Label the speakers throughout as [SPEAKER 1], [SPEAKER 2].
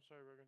[SPEAKER 1] I'm sorry, Rogan.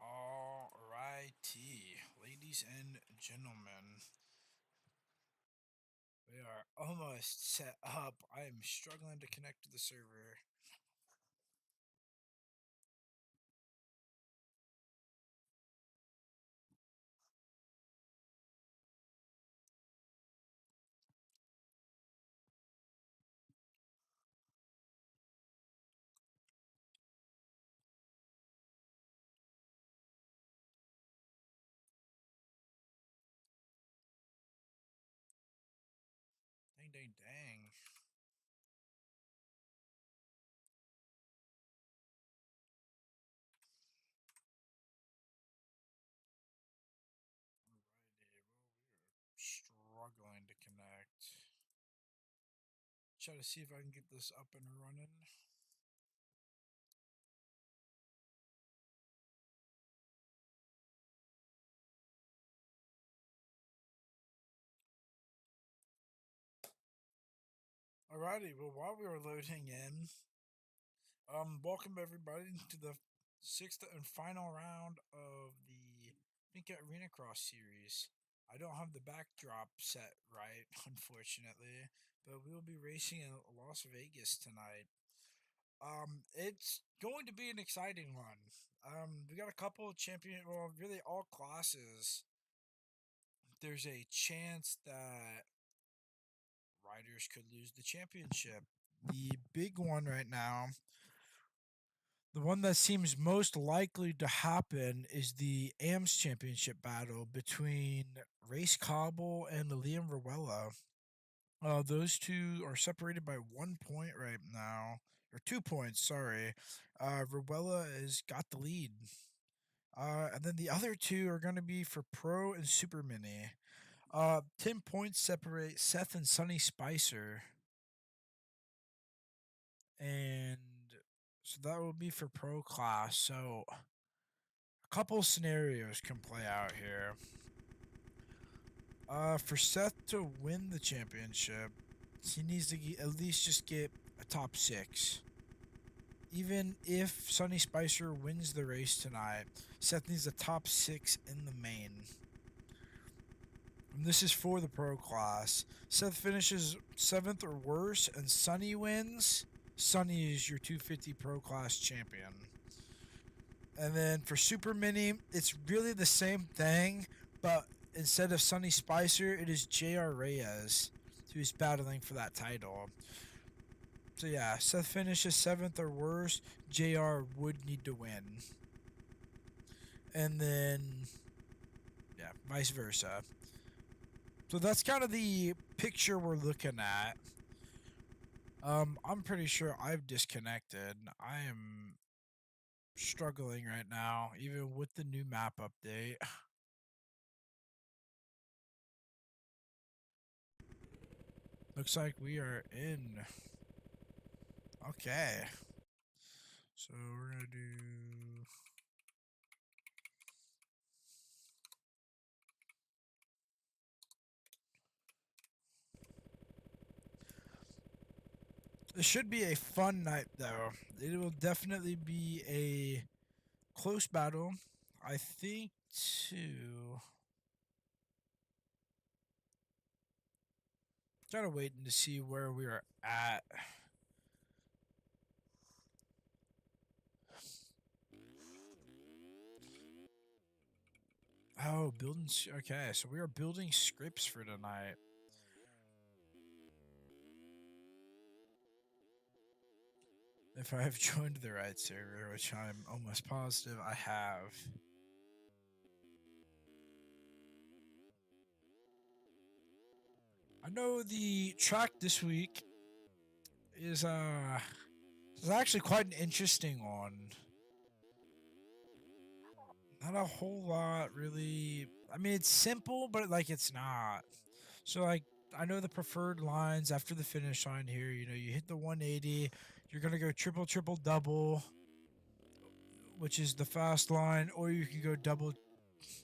[SPEAKER 2] Alrighty, ladies and gentlemen, we are almost set up. I am struggling to connect to the server. Dang, dang, dang. Alrighty, well, we are struggling to connect. Try to see if I can get this up and running. Alrighty, well, while we are loading in, welcome everybody to the sixth and final round of the Finca Arenacross series. I don't have the backdrop set right, unfortunately, but we will be racing in Las Vegas tonight. It's going to be an exciting one. We got a couple of well, really all classes. There's a chance that riders could lose the championship. The big one right now, the one that seems most likely to happen, is the AMS championship battle between Race Cobble and the Liam Rowella. Those two are separated by 1 point right now, or 2 points. Sorry, Rowella has got the lead. And then the other two are going to be for Pro and Super Mini. 10 points separate Seth and Sonny Spicer, and so that will be for Pro class. So a couple scenarios can play out here. For Seth to win the championship, he needs to at least just get a top 6. Even if Sonny Spicer wins the race tonight, Seth needs a top 6 in the main. And this is for the pro class. Seth finishes 7th or worse, and Sonny wins. Sonny is your 250 pro class champion. And then for Super Mini, it's really the same thing, but instead of Sonny Spicer, it is J.R. Reyes who's battling for that title. So yeah, Seth finishes 7th or worse, JR would need to win. And then, yeah, vice versa. So that's kind of the picture we're looking at. I'm pretty sure I've disconnected. I am struggling right now, even with the new map update. Looks like we are in. Okay. So we're gonna do. This should be a fun night, though. It will definitely be a close battle. I think too. Gotta waiting to see where we are at. Oh, building. Okay, so we are building scripts for tonight. If I have joined the right server, which I'm almost positive I have. I know the track this week is actually quite an interesting one. Not a whole lot really. I mean, it's simple, but like it's not. So like I know the preferred lines after the finish line here. You know, you hit the 180, you're gonna go triple, triple, double, which is the fast line, or you can go double.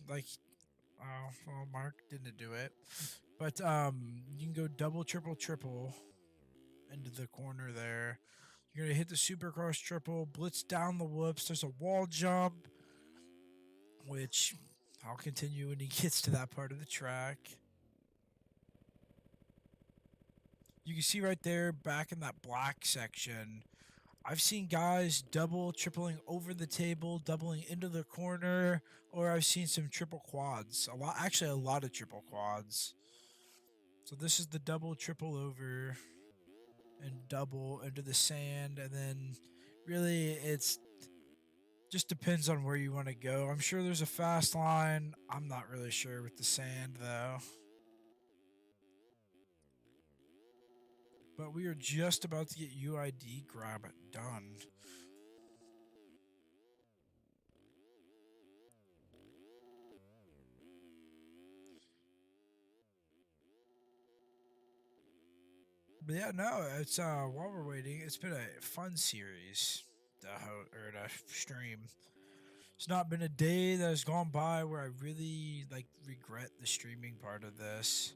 [SPEAKER 2] Like, oh, well, Mark didn't do it, but you can go double, triple, triple into the corner there. You're gonna hit the supercross triple, blitz down the whoops. There's a wall jump, which I'll continue when he gets to that part of the track. You can see right there back in that black section. I've seen guys double, tripling over the table, doubling into the corner, or I've seen some triple quads. A lot of triple quads. So this is the double, triple over, and double into the sand, and then really it's just depends on where you want to go. I'm sure there's a fast line. I'm not really sure with the sand though. But we are just about to get UID grab done. But yeah, no, it's while we're waiting, it's been a fun series to stream. It's not been a day that has gone by where I really like regret the streaming part of this.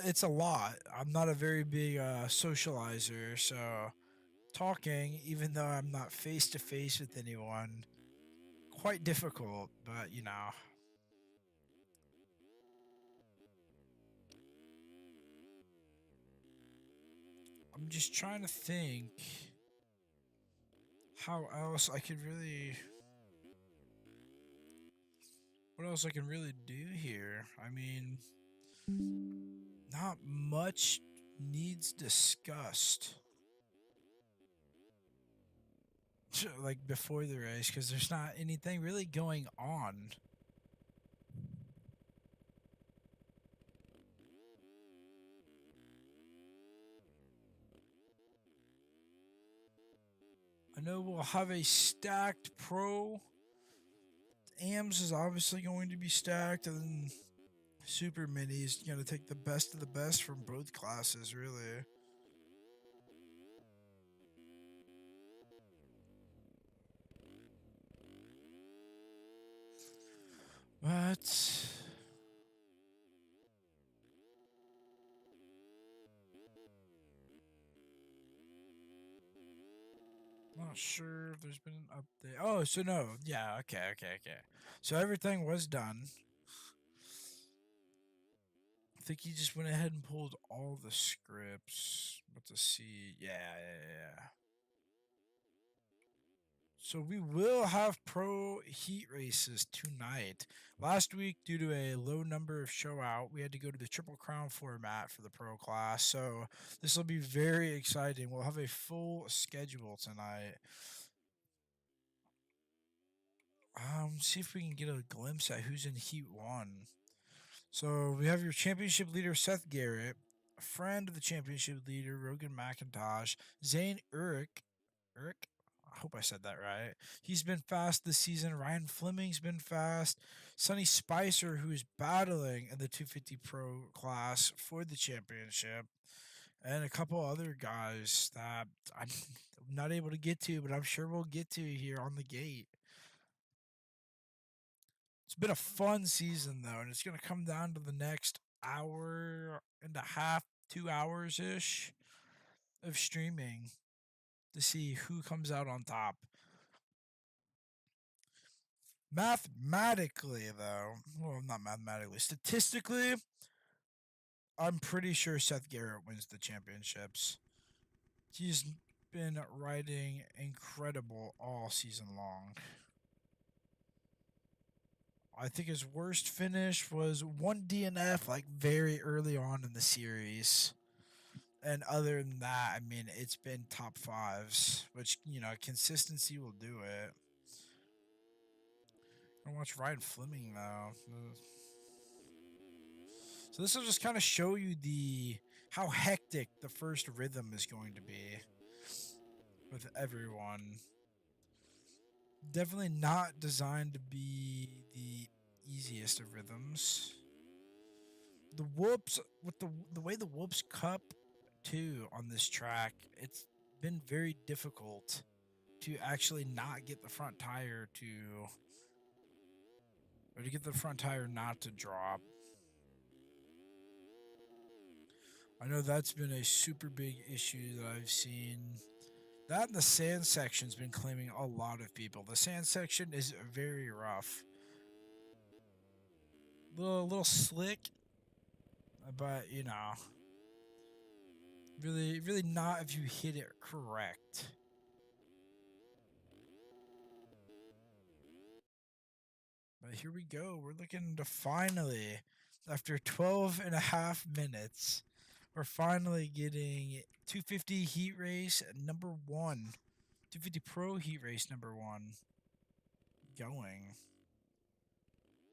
[SPEAKER 2] It's a lot. I'm not a very big socializer, so talking, even though I'm not face to face with anyone, quite difficult. But you know, I'm just trying to think how else I could really, what else I can really do here. I mean, not much needs discussed. Like before the race, because there's not anything really going on. I know we'll have a stacked pro. AMS is obviously going to be stacked, and then Super Mini is going to take the best of the best from both classes, really. But not sure if there's been an update. Oh, so no, yeah, okay. So everything was done. I think he just went ahead and pulled all the scripts. But to see, yeah. So we will have pro heat races tonight. Last week, due to a low number of show out, we had to go to the Triple Crown format for the pro class. So this will be very exciting. We'll have a full schedule tonight. See if we can get a glimpse at who's in Heat 1. So we have your championship leader, Seth Garrett, a friend of the championship leader, Rogan McIntosh, Zane Urich. Urich? hope I said that right. He's been fast this season. Ryan Fleming's been fast. Sonny Spicer, who is battling in the 250 Pro class for the championship, and a couple other guys that I'm not able to get to, but I'm sure we'll get to here on the gate. It's been a fun season though, and it's going to come down to the next hour and a half, 2 hours ish of streaming to see who comes out on top. Mathematically, though, well, not mathematically, statistically, I'm pretty sure Seth Garrett wins the championships. He's been riding incredible all season long. I think his worst finish was one DNF, like very early on in the series. And other than that, I mean, it's been top fives, which, consistency will do it. I watch Ryan Fleming, though. So this will just kind of show you how hectic the first rhythm is going to be with everyone. Definitely not designed to be the easiest of rhythms. The whoops with the way the whoops cup too on this track, it's been very difficult to actually not get the front tire to get the front tire not to drop. I know that's been a super big issue that I've seen. That and the sand section's been claiming a lot of people. The sand section is very rough. Little slick, but really not if you hit it correct. But here we go. We're looking to finally, after 12 and a half minutes, we're finally getting 250 heat race number 1. 250 Pro heat race number 1 going.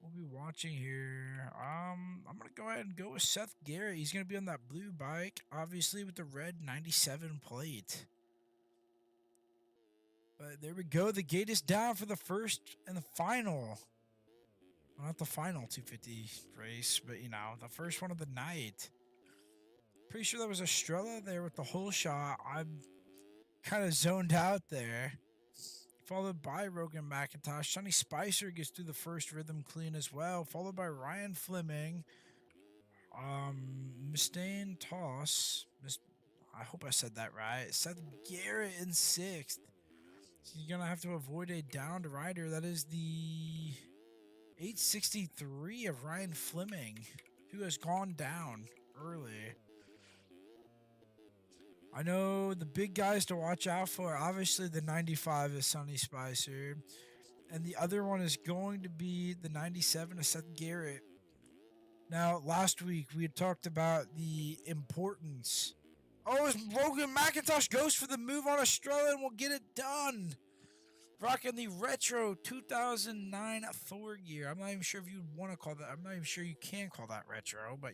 [SPEAKER 2] We'll be watching here. I'm gonna go ahead and go with Seth Garrett. He's gonna be on that blue bike, obviously with the red 97 plate. But there we go. The gate is down for the first and the final. Well, not the final 250 race, but the first one of the night. Pretty sure that was Estrella there with the whole shot. I'm kind of zoned out there. Followed by Rogan McIntosh. Sonny Spicer gets through the first rhythm clean as well. Followed by Ryan Fleming. Mustaine Toss. I hope I said that right. Seth Garrett in 6th. So you're going to have to avoid a downed rider. That is the 863 of Ryan Fleming, who has gone down early. I know the big guys to watch out for. Obviously, the 95 is Sonny Spicer. And the other one is going to be the 97 of Seth Garrett. Now, last week, we had talked about the importance. Oh, as Rogan McIntosh goes for the move on Estrella and will get it done. Rocking the retro 2009 Thor gear. I'm not even sure if you want to call that. I'm not even sure you can call that retro, but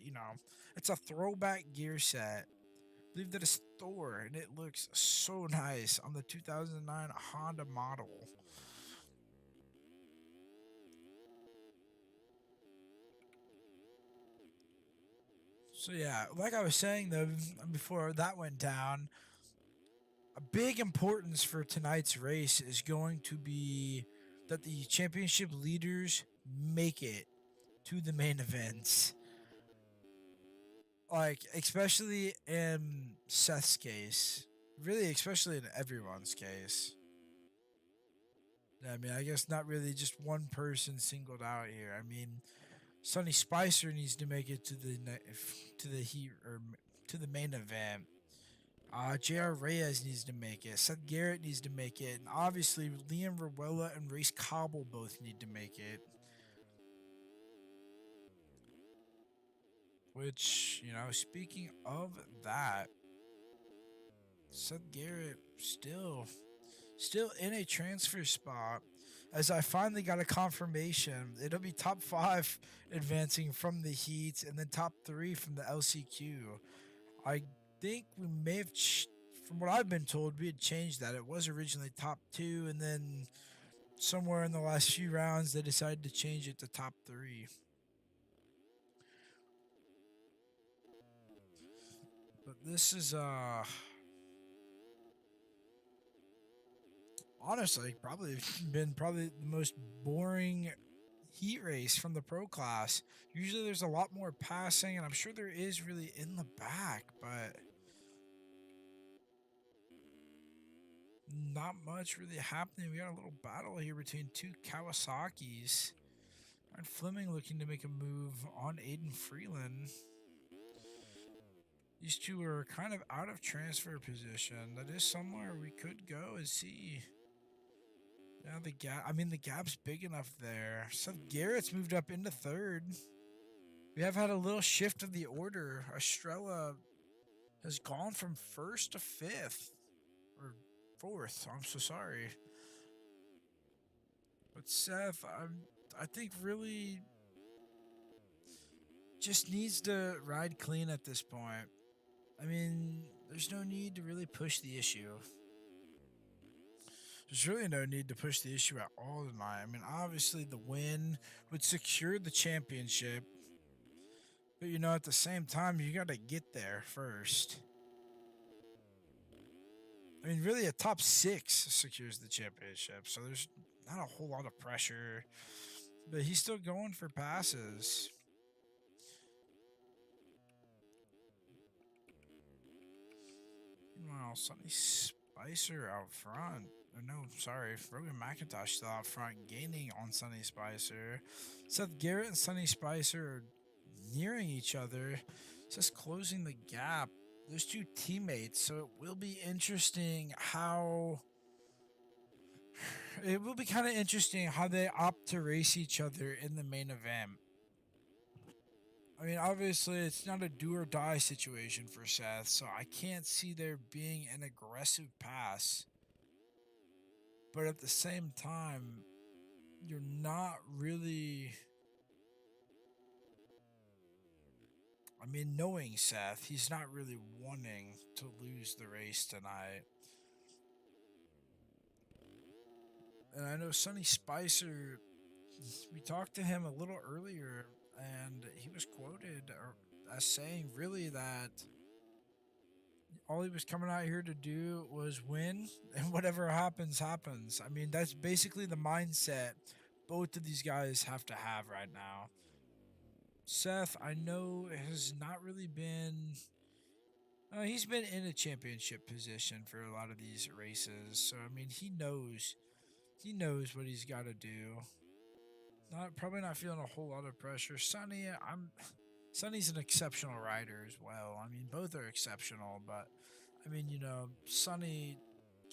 [SPEAKER 2] it's a throwback gear set. I believe that is Thor, and it looks so nice on the 2009 Honda model. So yeah, like I was saying though, before that went down, a big importance for tonight's race is going to be that the championship leaders make it to the main events. Like, especially in Seth's case. Really, especially in everyone's case. I mean, I guess not really just one person singled out here. I mean, Sonny Spicer needs to make it to the heat or to the main event. J.R. Reyes needs to make it. Seth Garrett needs to make it. And obviously, Liam Ruella and Race Cobble both need to make it. Which, speaking of that, Seth Garrett still in a transfer spot. As I finally got a confirmation, it'll be top 5 advancing from the Heat and then top 3 from the LCQ. I think we may have from what I've been told, we had changed that. It was originally top two, and then somewhere in the last few rounds, they decided to change it to top three. But this is honestly probably been probably the most boring heat race from the pro class. Usually there's a lot more passing, and I'm sure there is really in the back, but not much really happening. We got a little battle here between two Kawasaki's. Ryan Fleming looking to make a move on Aiden Freeland. These two are kind of out of transfer position. That is somewhere we could go and see. Now the gap. I mean, the gap's big enough there. Seth Garrett's moved up into third. We have had a little shift of the order. Estrella has gone from first to fifth or fourth. I'm so sorry, but Seth, I think really just needs to ride clean at this point. I mean, there's no need to really push the issue. There's really no need to push the issue at all tonight. I mean, obviously the win would secure the championship, but you know, at the same time, you got to get there first. I mean, really, a top six secures the championship, so there's not a whole lot of pressure. But he's still going for passes. Meanwhile, Sonny Spicer out front. Or no, sorry, Rogan McIntosh still out front, gaining on Sonny Spicer. Seth Garrett and Sonny Spicer are nearing each other, just closing the gap. Those two teammates, so it will be interesting how. It will be kind of interesting how they opt to race each other in the main event. I mean, obviously, it's not a do or die situation for Seth, so I can't see there being an aggressive pass. But at the same time, you're not really. I mean, knowing Seth, he's not really wanting to lose the race tonight. And I know Sonny Spicer, we talked to him a little earlier, and he was quoted as saying really that all he was coming out here to do was win, and whatever happens, happens. I mean, that's basically the mindset both of these guys have to have right now. Seth, I know, has not really been. He's been in a championship position for a lot of these races, so I mean, he knows. He knows what he's got to do. Not probably not feeling a whole lot of pressure. Sonny's an exceptional rider as well. I mean, both are exceptional, but I mean, you know, Sonny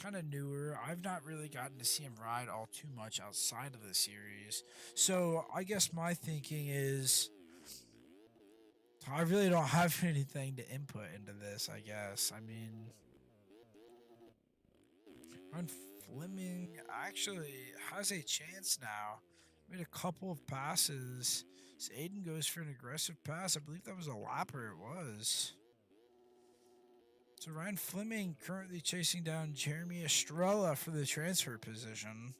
[SPEAKER 2] kind of newer. I've not really gotten to see him ride all too much outside of the series. So I guess my thinking is I really don't have anything to input into this, I guess. I mean, Ryan Fleming actually has a chance now. Made a couple of passes. So Aiden goes for an aggressive pass. I believe that was a lapper. It was. So Ryan Fleming currently chasing down Jeremy Estrella for the transfer position.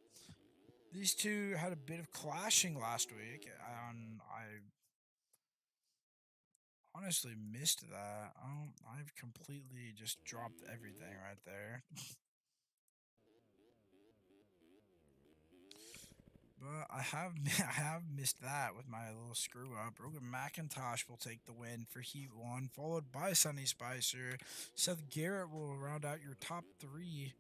[SPEAKER 2] These two had a bit of clashing last week. I honestly missed that. I've completely just dropped everything right there. But I have missed that with my little screw up. Rogan McIntosh will take the win for Heat 1, followed by Sonny Spicer. Seth Garrett will round out your top three.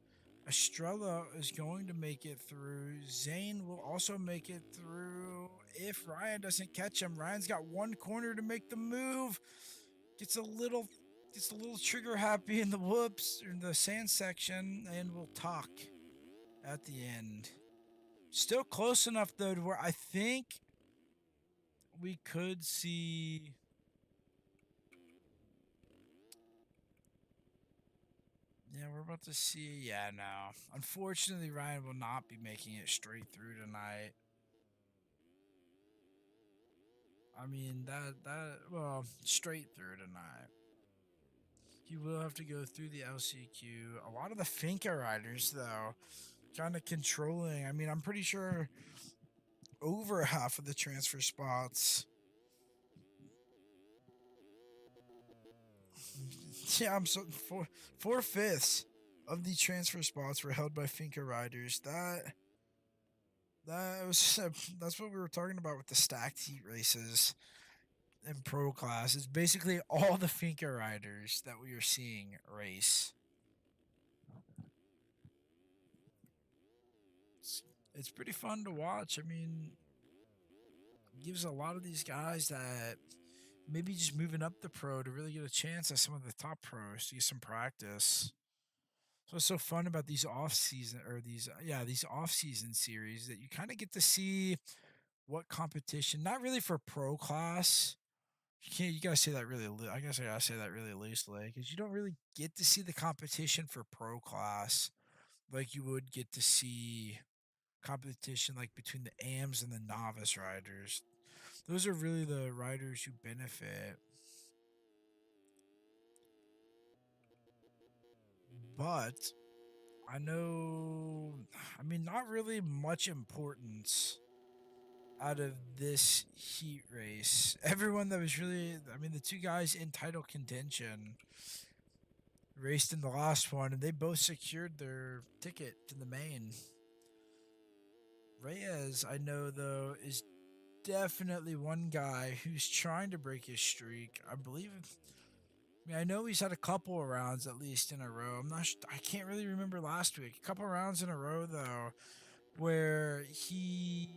[SPEAKER 2] Estrella is going to make it through. Zane will also make it through if Ryan doesn't catch him. Ryan's got one corner to make the move. Gets a little trigger happy in the whoops in the sand section, and will talk at the end. Still close enough though to where I think we could see. Yeah, we're about to see. Yeah, no. Unfortunately, Ryan will not be making it straight through tonight. I mean that well straight through tonight. He will have to go through the LCQ. A lot of the Finca riders, though, kind of controlling. I mean, I'm pretty sure over half of the transfer spots. Yeah, I'm so four fifths of the transfer spots were held by Finca riders. That was that's what we were talking about with the stacked heat races in pro class. It's basically all the Finca riders that we are seeing race. It's, it's pretty fun to watch. I mean, it gives a lot of these guys that maybe just moving up the pro to really get a chance at some of the top pros to get some practice. So what's so fun about these off season or these off season series that you kind of get to see what competition, not really for pro class. You gotta say that really. I guess I gotta say that really loosely because you don't really get to see the competition for pro class like you would get to see competition like between the AMs and the novice riders. Those are really the riders who benefit. But I know, I mean, not really much importance out of this heat race. Everyone that was really, I mean, the two guys in title contention raced in the last one, and they both secured their ticket to the main. Reyes, I know though, is definitely one guy who's trying to break his streak. I believe. I mean, I know he's had a couple of rounds at least in a row. I'm not. I can't really remember last week. A couple of rounds in a row though, where he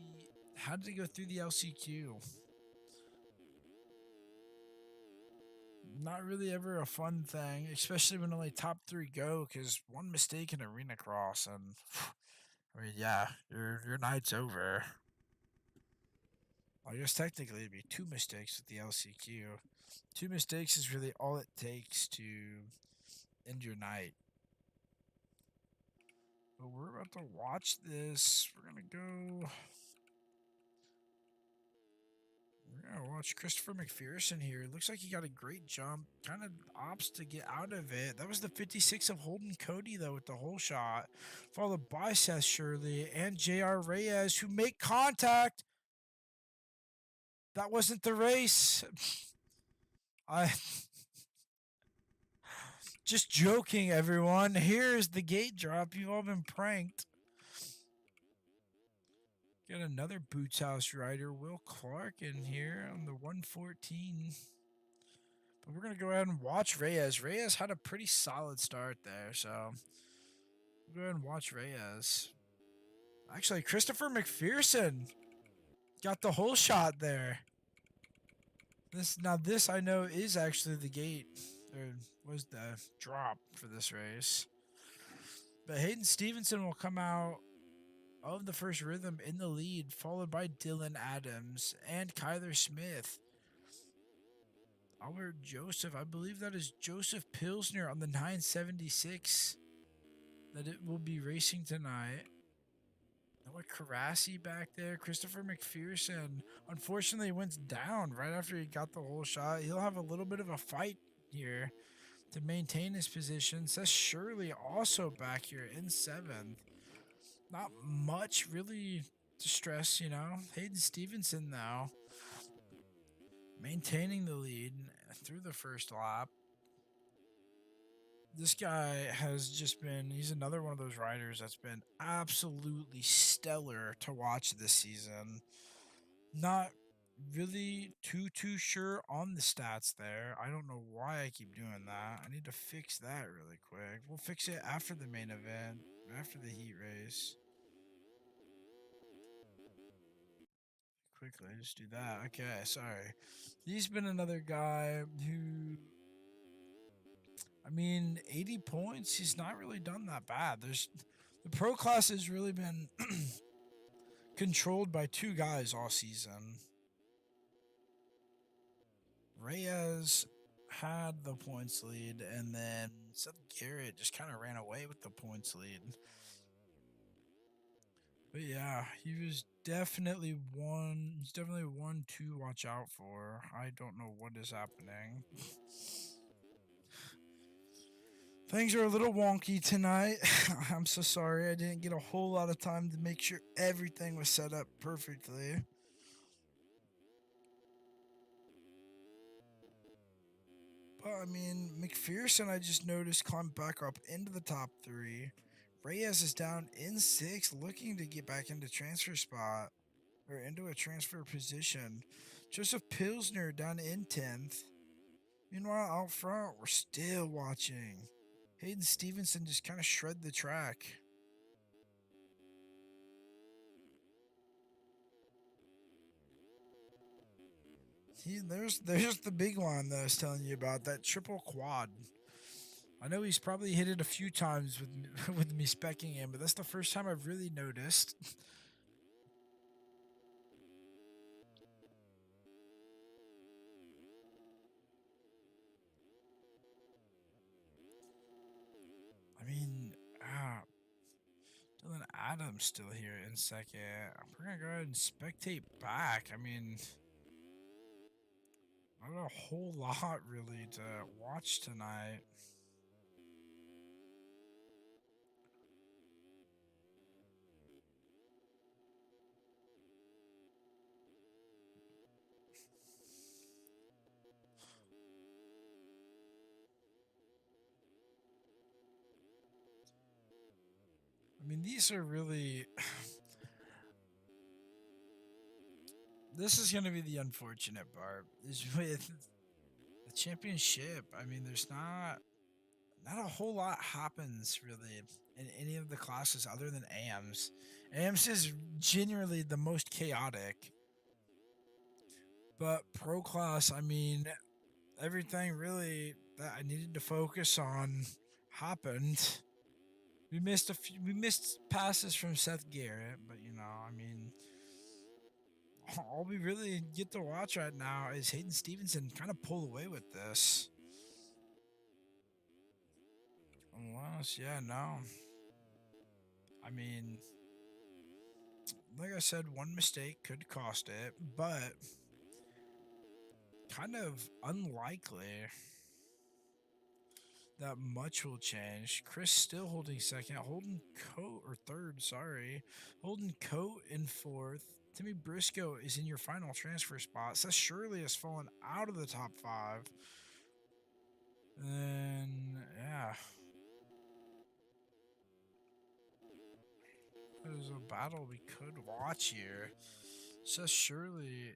[SPEAKER 2] had to go through the LCQ. Not really ever a fun thing, especially when only top three go. Because one mistake in Arenacross, and I mean, yeah, your night's over. I guess technically it'd be two mistakes with the LCQ. Two mistakes is really all it takes to end your night. But we're about to watch this. We're gonna go. We're gonna watch Christopher McPherson here. It looks like he got a great jump. Kind of opts to get out of it. That was the 56 of Holden Cody though with the whole shot, followed by Seth Shirley and J.R. Reyes who make contact. That wasn't the race. I just joking, everyone. Here's the gate drop. You've all been pranked. Got another Boots House rider, Will Clark, in here on the 114. But we're going to go ahead and watch Reyes. Reyes had a pretty solid start there, so we'll go ahead and watch Reyes. Actually, Christopher McPherson got the whole shot there. This I know is actually the gate, or was the drop for this race. But Hayden Stevenson will come out of the first rhythm in the lead, followed by Dylan Adams and Kyler Smith. Albert Joseph, I believe that is Joseph Pilsner on the 976 that it will be racing tonight. Noah Karasi back there. Christopher McPherson unfortunately went down right after he got the whole shot. He'll have a little bit of a fight here to maintain his position. Seth Shirley also back here in 7th. Not much really to stress, you know. Hayden Stevenson now maintaining the lead through the first lap. This guy has just been, he's another one of those riders that's been absolutely stellar to watch this season. Not really too sure on the stats there. I don't know why I keep doing that. I need to fix that really quick. We'll fix it after the main event, after the heat race. Quickly, just do that. Okay, sorry. He's been another guy who, I mean, 80 points. He's not really done that bad. The pro class has really been controlled by two guys all season. Reyes had the points lead, and then Seth Garrett just kind of ran away with the points lead. But yeah, he was definitely one. He's definitely one to watch out for. I don't know what is happening. Things are a little wonky tonight. I'm so sorry. I didn't get a whole lot of time to make sure everything was set up perfectly. But I mean, McPherson, I just noticed, climbed back up into the top three. Reyes is down in sixth, looking to get back into transfer spot or into a transfer position. Joseph Pilsner down in 10th. Meanwhile, out front, we're still watching Hayden Stevenson just kind of shred the track. There's the big one that I was telling you about, that triple quad. I know he's probably hit it a few times with me, with me specking him, but that's the first time I've really noticed. I mean, Dylan Adams still here in second. We're gonna go ahead and spectate back. I mean, not a whole lot really to watch tonight. I mean, these are really. This is going to be the unfortunate part. Is with the championship. I mean, there's not a whole lot happens really in any of the classes other than AMS. AMS is genuinely the most chaotic. But pro class, I mean, everything really that I needed to focus on happened. We missed passes from Seth Garrett, but I mean, all we really get to watch right now is Hayden Stevenson kind of pull away with this. Unless, yeah, no. I mean, like I said, one mistake could cost it, but kind of unlikely that much will change. Chris still holding second, Holden Coat or third, sorry. Holden Coat in fourth. Timmy Briscoe is in your final transfer spot. Seth Shirley has fallen out of the top five. And yeah. There's a battle we could watch here. Seth Shirley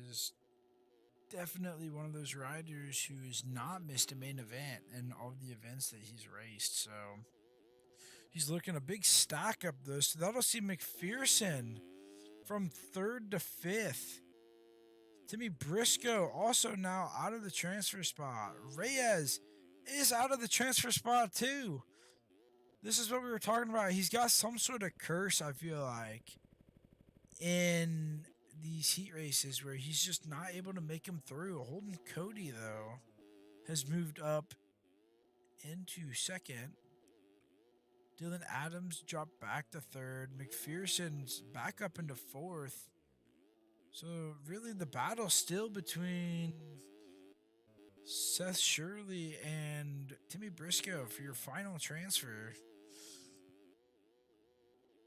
[SPEAKER 2] is definitely one of those riders who has not missed a main event in all of the events that he's raced. So he's looking a big stack up though. So that'll see McPherson from third to fifth. Timmy Briscoe also now out of the transfer spot. Reyes is out of the transfer spot too. This is what we were talking about. He's got some sort of curse, I feel like, in these heat races where he's just not able to make them through. Holden Cody, though, has moved up into second. Dylan Adams dropped back to third. McPherson's back up into fourth. So, really, the battle still between Seth Shirley and Timmy Briscoe for your final transfer.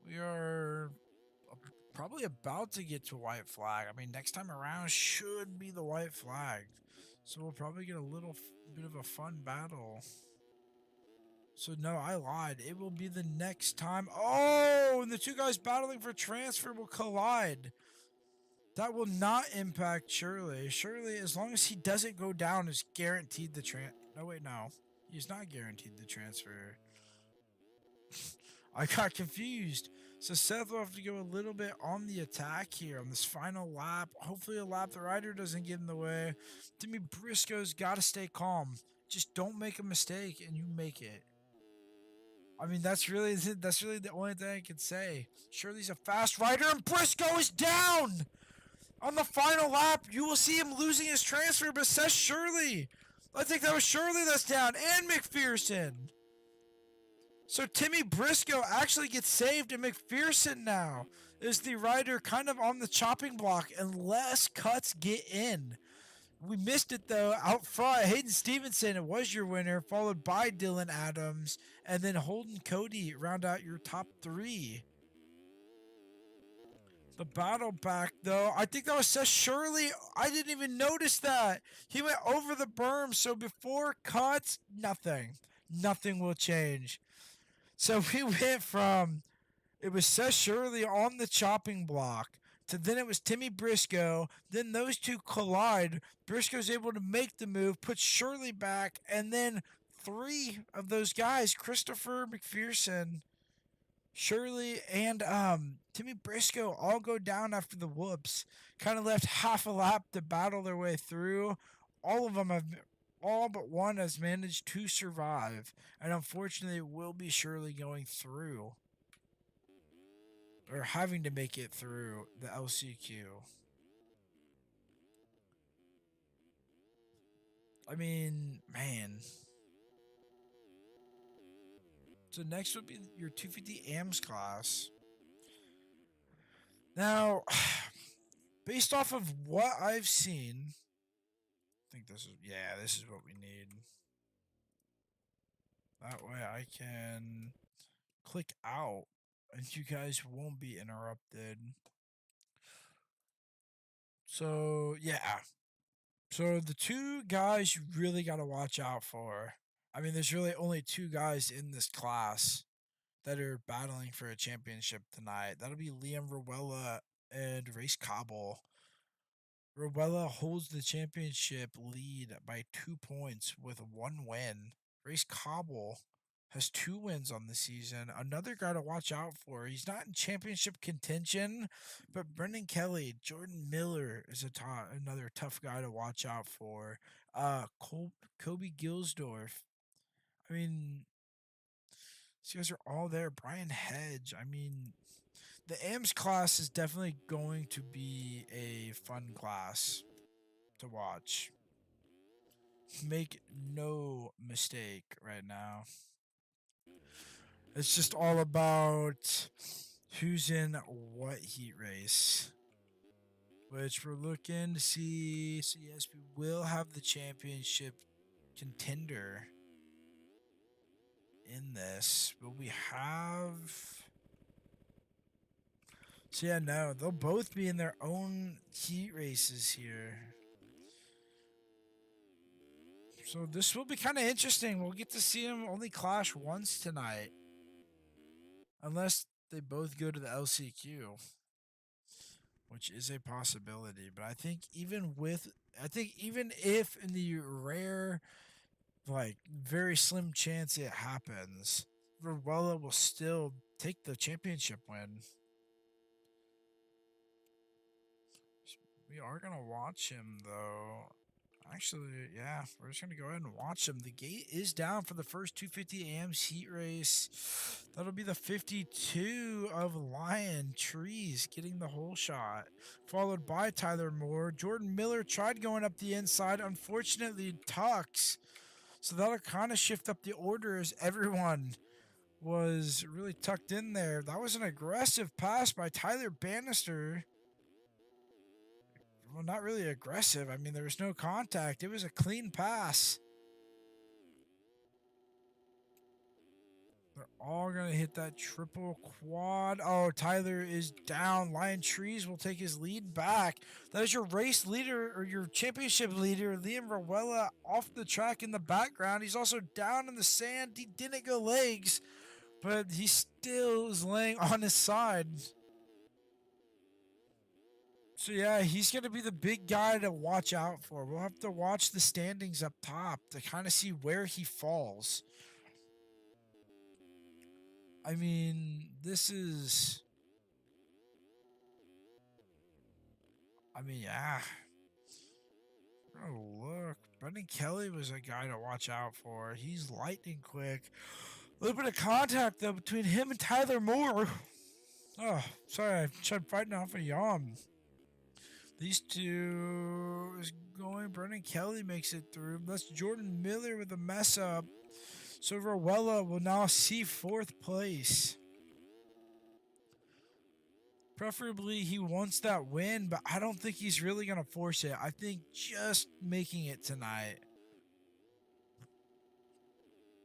[SPEAKER 2] We are probably about to get to white flag. I mean, next time around should be the white flag. So we'll probably get a little bit of a fun battle. So no, I lied. It will be the next time. Oh, and the two guys battling for transfer will collide. That will not impact Shirley. Shirley, as long as he doesn't go down, is guaranteed the No, wait, no. He's not guaranteed the transfer. I got confused. So Seth will have to go a little bit on the attack here on this final lap. Hopefully a lap the rider doesn't get in the way. Timmy Briscoe's got to stay calm. Just don't make a mistake and you make it. I mean, that's really the only thing I can say. Shirley's a fast rider and Briscoe is down! On the final lap, you will see him losing his transfer, but Seth Shirley. I think that was Shirley that's down and McPherson. So Timmy Briscoe actually gets saved, and McPherson now is the rider kind of on the chopping block unless cuts get in. We missed it though. Out front, Hayden Stevenson, it was your winner, followed by Dylan Adams, and then Holden Cody round out your top three. The battle back though, I think that was Seth Shirley. I didn't even notice that. He went over the berm, so before cuts, nothing. Nothing will change. So we went from it was Seth Shirley on the chopping block to then it was Timmy Briscoe. Then those two collide. Briscoe's able to make the move, put Shirley back, and then three of those guys, Christopher McPherson, Shirley, and Timmy Briscoe, all go down after the whoops. Kind of left half a lap to battle their way through. All of them have all but one has managed to survive, and unfortunately will be Shirley going through or having to make it through the LCQ. I mean, man. So next would be your 250 AMS class. Now, based off of what I've seen, I think this is what we need. That way I can click out and you guys won't be interrupted. So, yeah. So the two guys you really got to watch out for. I mean, there's really only two guys in this class that are battling for a championship tonight. That'll be Liam Rowella and Race Cobble. Rowella holds the championship lead by 2 points with one win. Race Cobble has 2 wins on the season. Another guy to watch out for. He's not in championship contention, but Brendan Kelly, Jordan Miller is another tough guy to watch out for. Kobe Gilsdorf. I mean, these guys are all there. Brian Hedge. I mean, the AMS class is definitely going to be a fun class to watch. Make no mistake right now. It's just all about who's in what heat race. Which we're looking to see. So, yes, we will have the championship contender in this. Will we have. So, yeah, no, they'll both be in their own heat races here. So, this will be kind of interesting. We'll get to see them only clash once tonight. Unless they both go to the LCQ, which is a possibility. But I think even if in the rare, like very slim chance it happens, Rowella will still take the championship win. We are gonna watch him though. Actually, yeah, we're just going to go ahead and watch them. The gate is down for the first 250 AMs heat race. That'll be the 52 of Lion Trees getting the whole shot, followed by Tyler Moore. Jordan Miller tried going up the inside, unfortunately tucks. So that'll kind of shift up the order as everyone was really tucked in there. That was an aggressive pass by Tyler Bannister. Well, not really aggressive. I mean, there was no contact. It was a clean pass. They're all going to hit that triple quad. Oh, Tyler is down. Lion Trees will take his lead back. That is your race leader or your championship leader, Liam Rowella, off the track in the background. He's also down in the sand. He didn't go legs, but he still is laying on his side. So yeah, he's going to be the big guy to watch out for. We'll have to watch the standings up top to kind of see where he falls. I mean, yeah. Oh, look. Brendan Kelly was a guy to watch out for. He's lightning quick. A little bit of contact, though, between him and Tyler Moore. Oh, sorry. I tried fighting off a yawn. These two is going. Brendan Kelly makes it through. That's Jordan Miller with a mess up. So Rowella will now see 4th place. Preferably, he wants that win, but I don't think he's really going to force it. I think just making it tonight.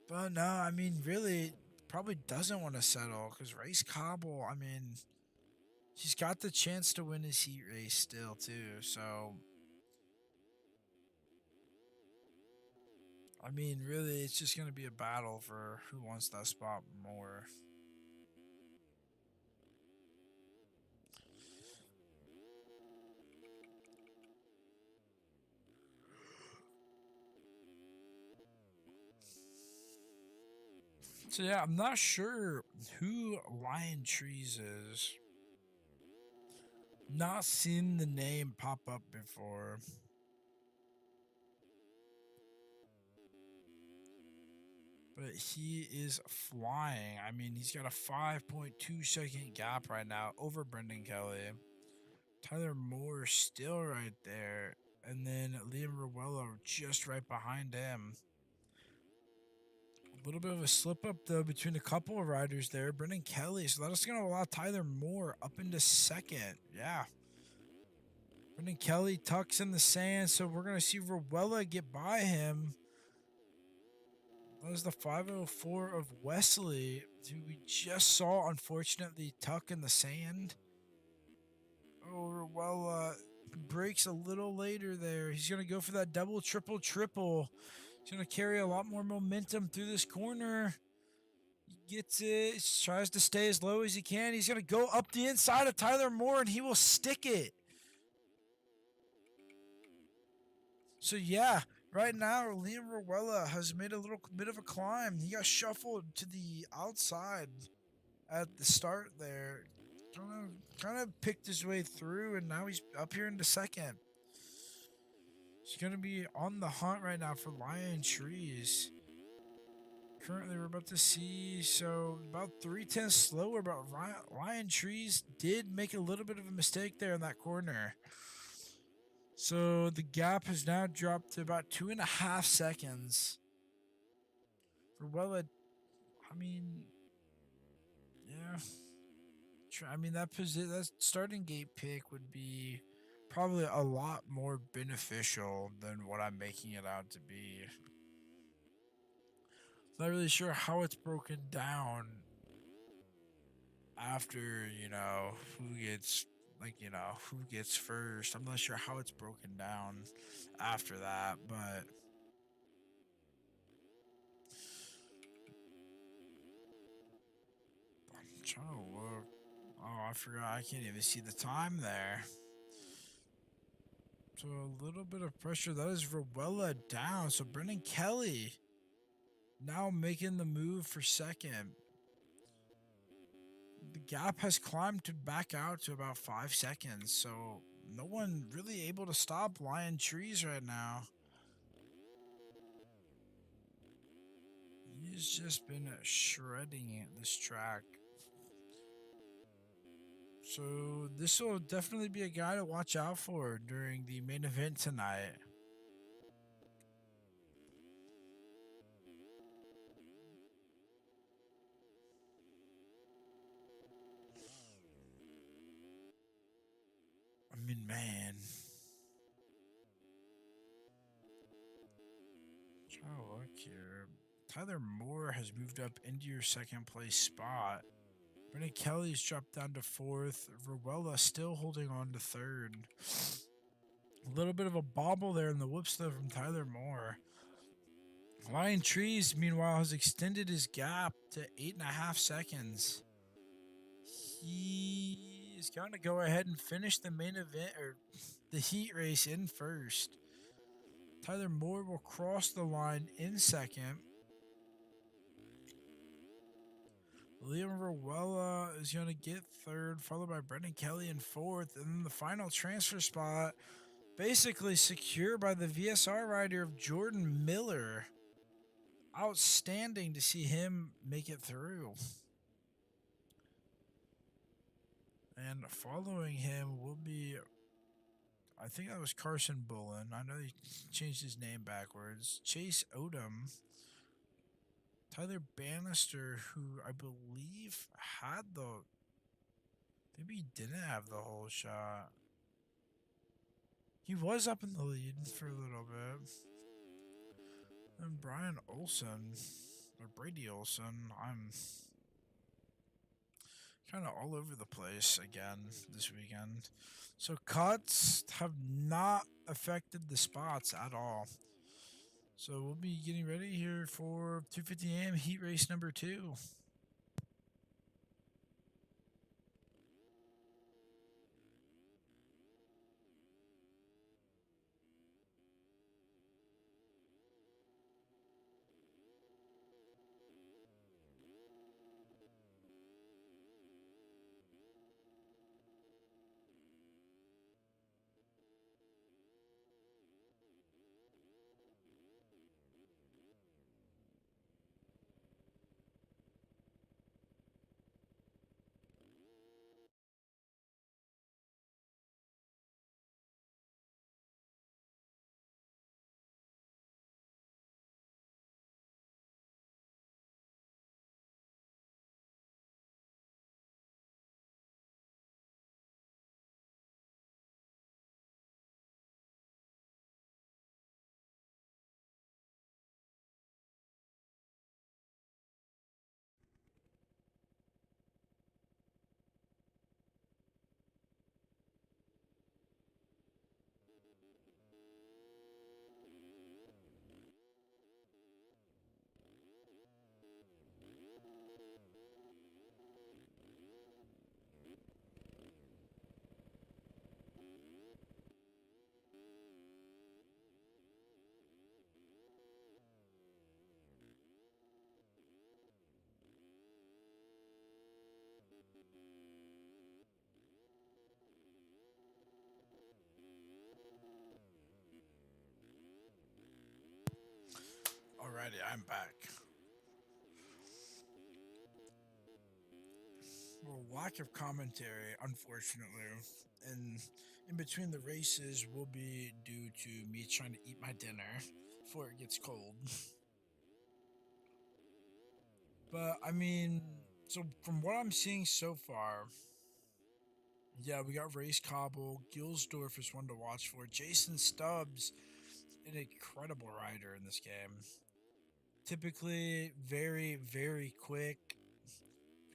[SPEAKER 2] But no, I mean, really, probably doesn't want to settle because Race Cobble, I mean, he's got the chance to win his heat race still, too. So, I mean, really, it's just going to be a battle for who wants that spot more. So yeah, I'm not sure who Lion Trees is. Not seen the name pop up before. But he is flying. I mean, he's got a 5.2-second gap right now over Brendan Kelly. Tyler Moore still right there. And then Liam Ruello just right behind him. A little bit of a slip up, though, between a couple of riders there. Brendan Kelly. So that's going to allow Tyler Moore up into second. Yeah. Brendan Kelly tucks in the sand. So we're going to see Ruella get by him. That was the 504 of Wesley, who we just saw, unfortunately, tuck in the sand. Oh, well, breaks a little later there. He's going to go for that double, triple, triple. He's going to carry a lot more momentum through this corner. He gets it, tries to stay as low as he can. He's going to go up the inside of Tyler Moore, and he will stick it. So, yeah, right now, Liam Ruella has made a little bit of a climb. He got shuffled to the outside at the start there. Kind of picked his way through, and now he's up here into second. He's going to be on the hunt right now for Lion Trees. Currently, we're about to see, so about 3/10 slower, but Lion Trees did make a little bit of a mistake there in that corner. So the gap has now dropped to about 2.5 seconds. For I mean, yeah. I mean, that starting gate pick would be probably a lot more beneficial than what I'm making it out to be. Not really sure how it's broken down after, who gets first. I'm not sure how it's broken down after that, but I'm trying to look. Oh, I forgot. I can't even see the time there. So a little bit of pressure. That is Ruella down. So Brendan Kelly now making the move for second. The gap has climbed back out to about 5 seconds. So no one really able to stop Lion Trees right now. He's just been shredding this track. So this will definitely be a guy to watch out for during the main event tonight. I mean, man. Trying to look here. Tyler Moore has moved up into your second place spot. Brendan Kelly's dropped down to fourth. Ruella still holding on to third. A little bit of a bobble there in the whoops though from Tyler Moore. Lion Trees, meanwhile, has extended his gap to 8.5 seconds. He is going to go ahead and finish the main event or the heat race in first. Tyler Moore will cross the line in second. Liam Ruella is going to get third, followed by Brendan Kelly in fourth. And then the final transfer spot basically secured by the VSR rider of Jordan Miller. Outstanding to see him make it through. And following him will be, I think that was Carson Bullen. I know he changed his name backwards. Chase Odom. Tyler Bannister, who I believe had maybe he didn't have the whole shot. He was up in the lead for a little bit. And Brian Olsen, or Brady Olsen, I'm kind of all over the place again this weekend. So cuts have not affected the spots at all. So we'll be getting ready here for 2:50 a.m. heat race number 2. Alrighty, I'm back. Well, lack of commentary, unfortunately, and in between the races will be due to me trying to eat my dinner before it gets cold. But I mean, so from what I'm seeing so far, yeah, we got Race Cobble, Gilsdorf is one to watch for. Jason Stubbs, an incredible rider in this game. Typically very, very quick,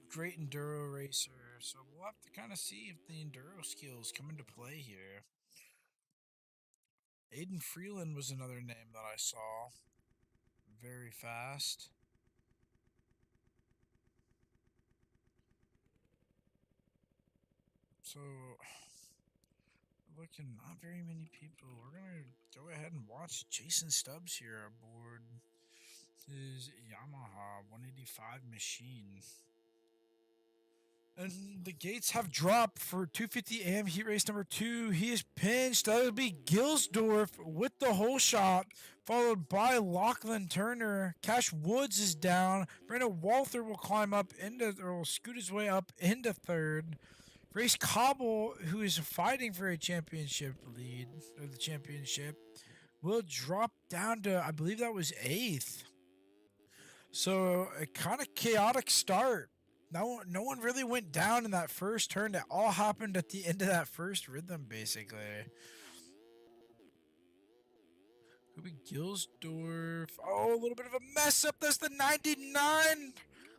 [SPEAKER 2] great enduro racer. So we'll have to kind of see if the enduro skills come into play here. Aiden Freeland was another name that I saw. Very fast. So, looking not very many people. We're going to go ahead and watch Jason Stubbs here aboard his Yamaha 185 machine. And the gates have dropped for 2:50 a.m. heat race number 2. He is pinched. That would be Gilsdorf with the whole shot, followed by Lachlan Turner. Cash Woods is down. Brandon Walther will climb up into, or will scoot his way up into third. Race Cobble, who is fighting for a championship lead, or the championship, will drop down to, I believe that was 8th. So a kind of chaotic start. No one really went down in that first turn. It all happened at the end of that first rhythm, basically. Could be Gilsdorf. Oh, a little bit of a mess up. That's the 99.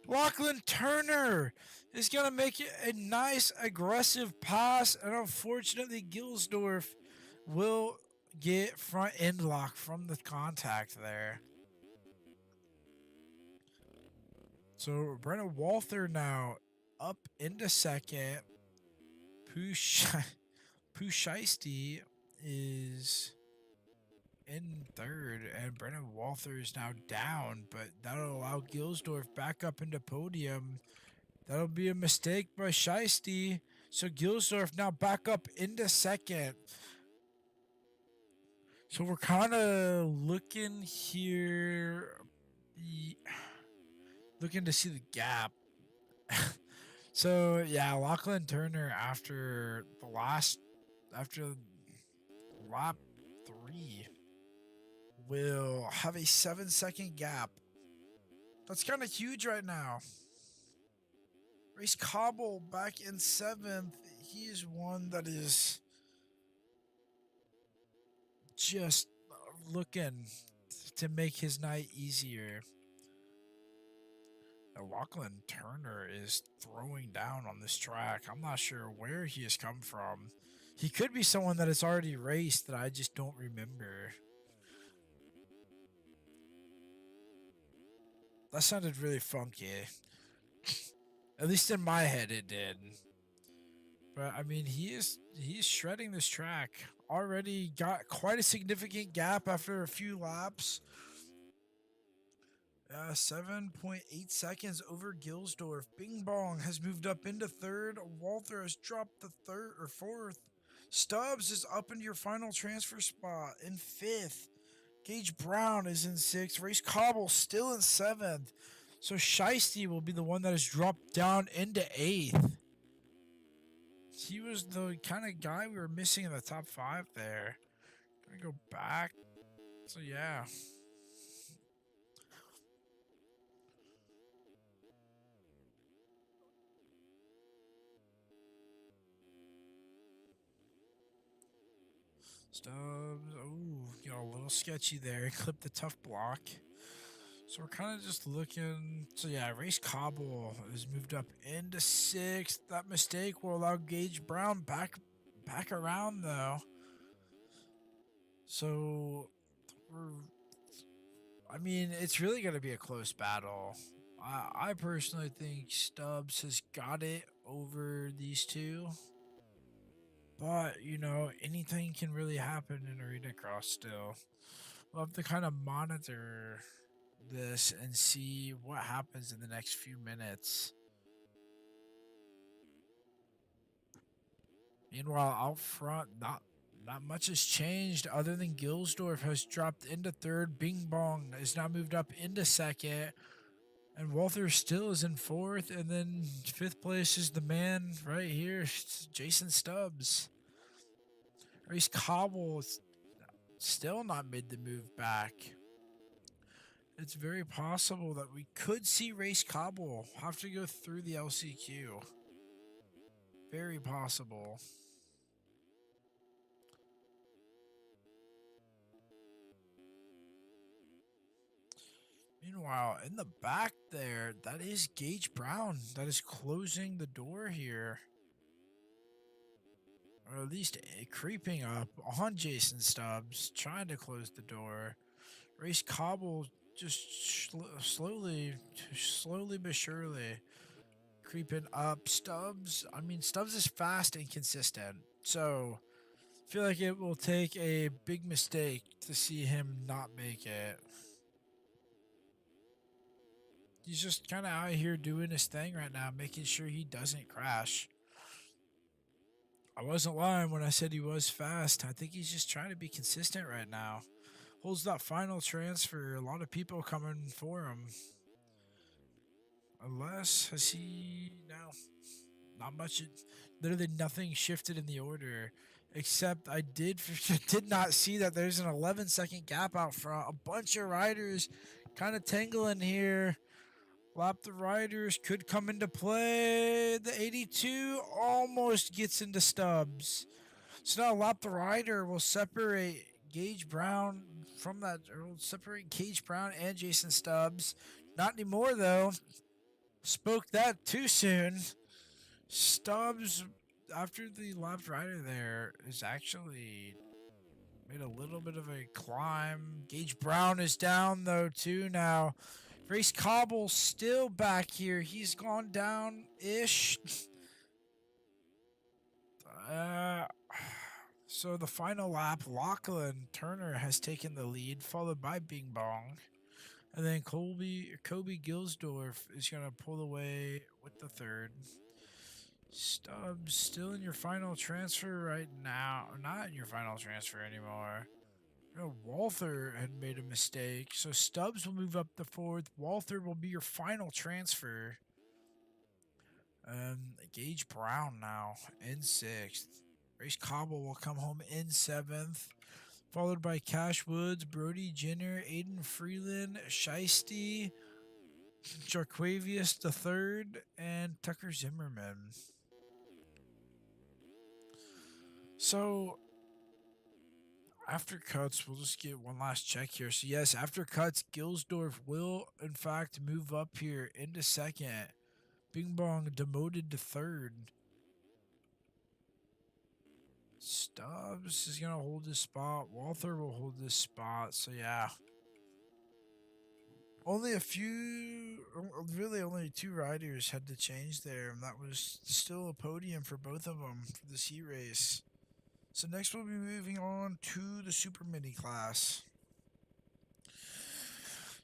[SPEAKER 2] Lachlan Turner is going to make it a nice aggressive pass. And unfortunately, Gilsdorf will get front end lock from the contact there. So Brennan Walther now up into second. Pusheisty is in third, and Brennan Walther is now down, but that'll allow Gilsdorf back up into podium. That'll be a mistake by Scheisty. So Gilsdorf now back up into second. So we're kind of looking here, looking to see the gap. So yeah, Lachlan Turner after lap 3 will have a 7-second gap. That's kind of huge right now. Race Cobble back in 7th. he is one that is just looking to make his night easier. Lachlan Turner is throwing down on this track. I'm not sure where he has come from. He could be someone that has already raced that I just don't remember. That sounded really funky. At least in my head it did. But I mean he's shredding this track. Already got quite a significant gap after a few laps. 7.8 seconds over Gilsdorf. Bing Bong has moved up into third. Walther has dropped the third or fourth. Stubbs is up into your final transfer spot in fifth. Gage Brown is in sixth. Race Cobble still in seventh. So Shiesty will be the one that has dropped down into eighth. He was the kind of guy we were missing in the top five there. Gonna go back. So yeah. Stubbs, a little sketchy there. Clipped the tough block. So we're kind of just looking. So yeah, Race Cobble has moved up into sixth. That mistake will allow Gage Brown back around though. So I mean, it's really going to be a close battle. I personally think Stubbs has got it over these two. But, anything can really happen in Arenacross still. We'll have to kind of monitor this and see what happens in the next few minutes. Meanwhile, out front, not much has changed other than Gilsdorf has dropped into third. Bing Bong has now moved up into second. And Walther still is in fourth. And then fifth place is the man right here, Jason Stubbs. Race Cobble still not made the move back. It's very possible that we could see Race Cobble have to go through the LCQ. Very possible. Meanwhile, in the back there, that is Gage Brown. That is closing the door here. Or at least creeping up on Jason Stubbs, trying to close the door. Race Cobble just slowly but surely creeping up. Stubbs is fast and consistent. So I feel like it will take a big mistake to see him not make it. He's just kind of out here doing his thing right now, making sure he doesn't crash. I wasn't lying when I said he was fast. I think he's just trying to be consistent right now. Holds that final transfer. A lot of people coming for him. Unless, has he... No. Not much. Literally nothing shifted in the order. Except I did not see that there's an 11-second gap out front. A bunch of riders kind of tangling here. Lap the riders could come into play. The 82 almost gets into Stubbs. So now Lap the rider will separate Gage Brown from that, or will separate Gage Brown and Jason Stubbs. Not anymore though. Spoke that too soon. Stubbs, after the lapped rider there, is actually made a little bit of a climb. Gage Brown is down though too now. Race Cobble still back here. He's gone down-ish. So the final lap, Lachlan Turner has taken the lead, followed by Bing Bong. And then Kobe Gilsdorf is going to pull away with the third. Stubbs still in your final transfer right now. Not in your final transfer anymore. Walther had made a mistake, so Stubbs will move up to fourth. Walther will be your final transfer. Gage Brown now in sixth. Race Cobble will come home in seventh, followed by Cash Woods, Brody Jenner, Aiden Freeland, Shiesty, Jarquavius the third, and Tucker Zimmerman. So after cuts, we'll just get one last check here. So yes, after cuts, Gilsdorf will in fact move up here into second. Bing Bong demoted to third. Stubbs is gonna hold this spot. Walther will hold this spot. So yeah. Only a few, really only two riders had to change there, and that was still a podium for both of them for this heat race. So next we'll be moving on to the Super Mini class.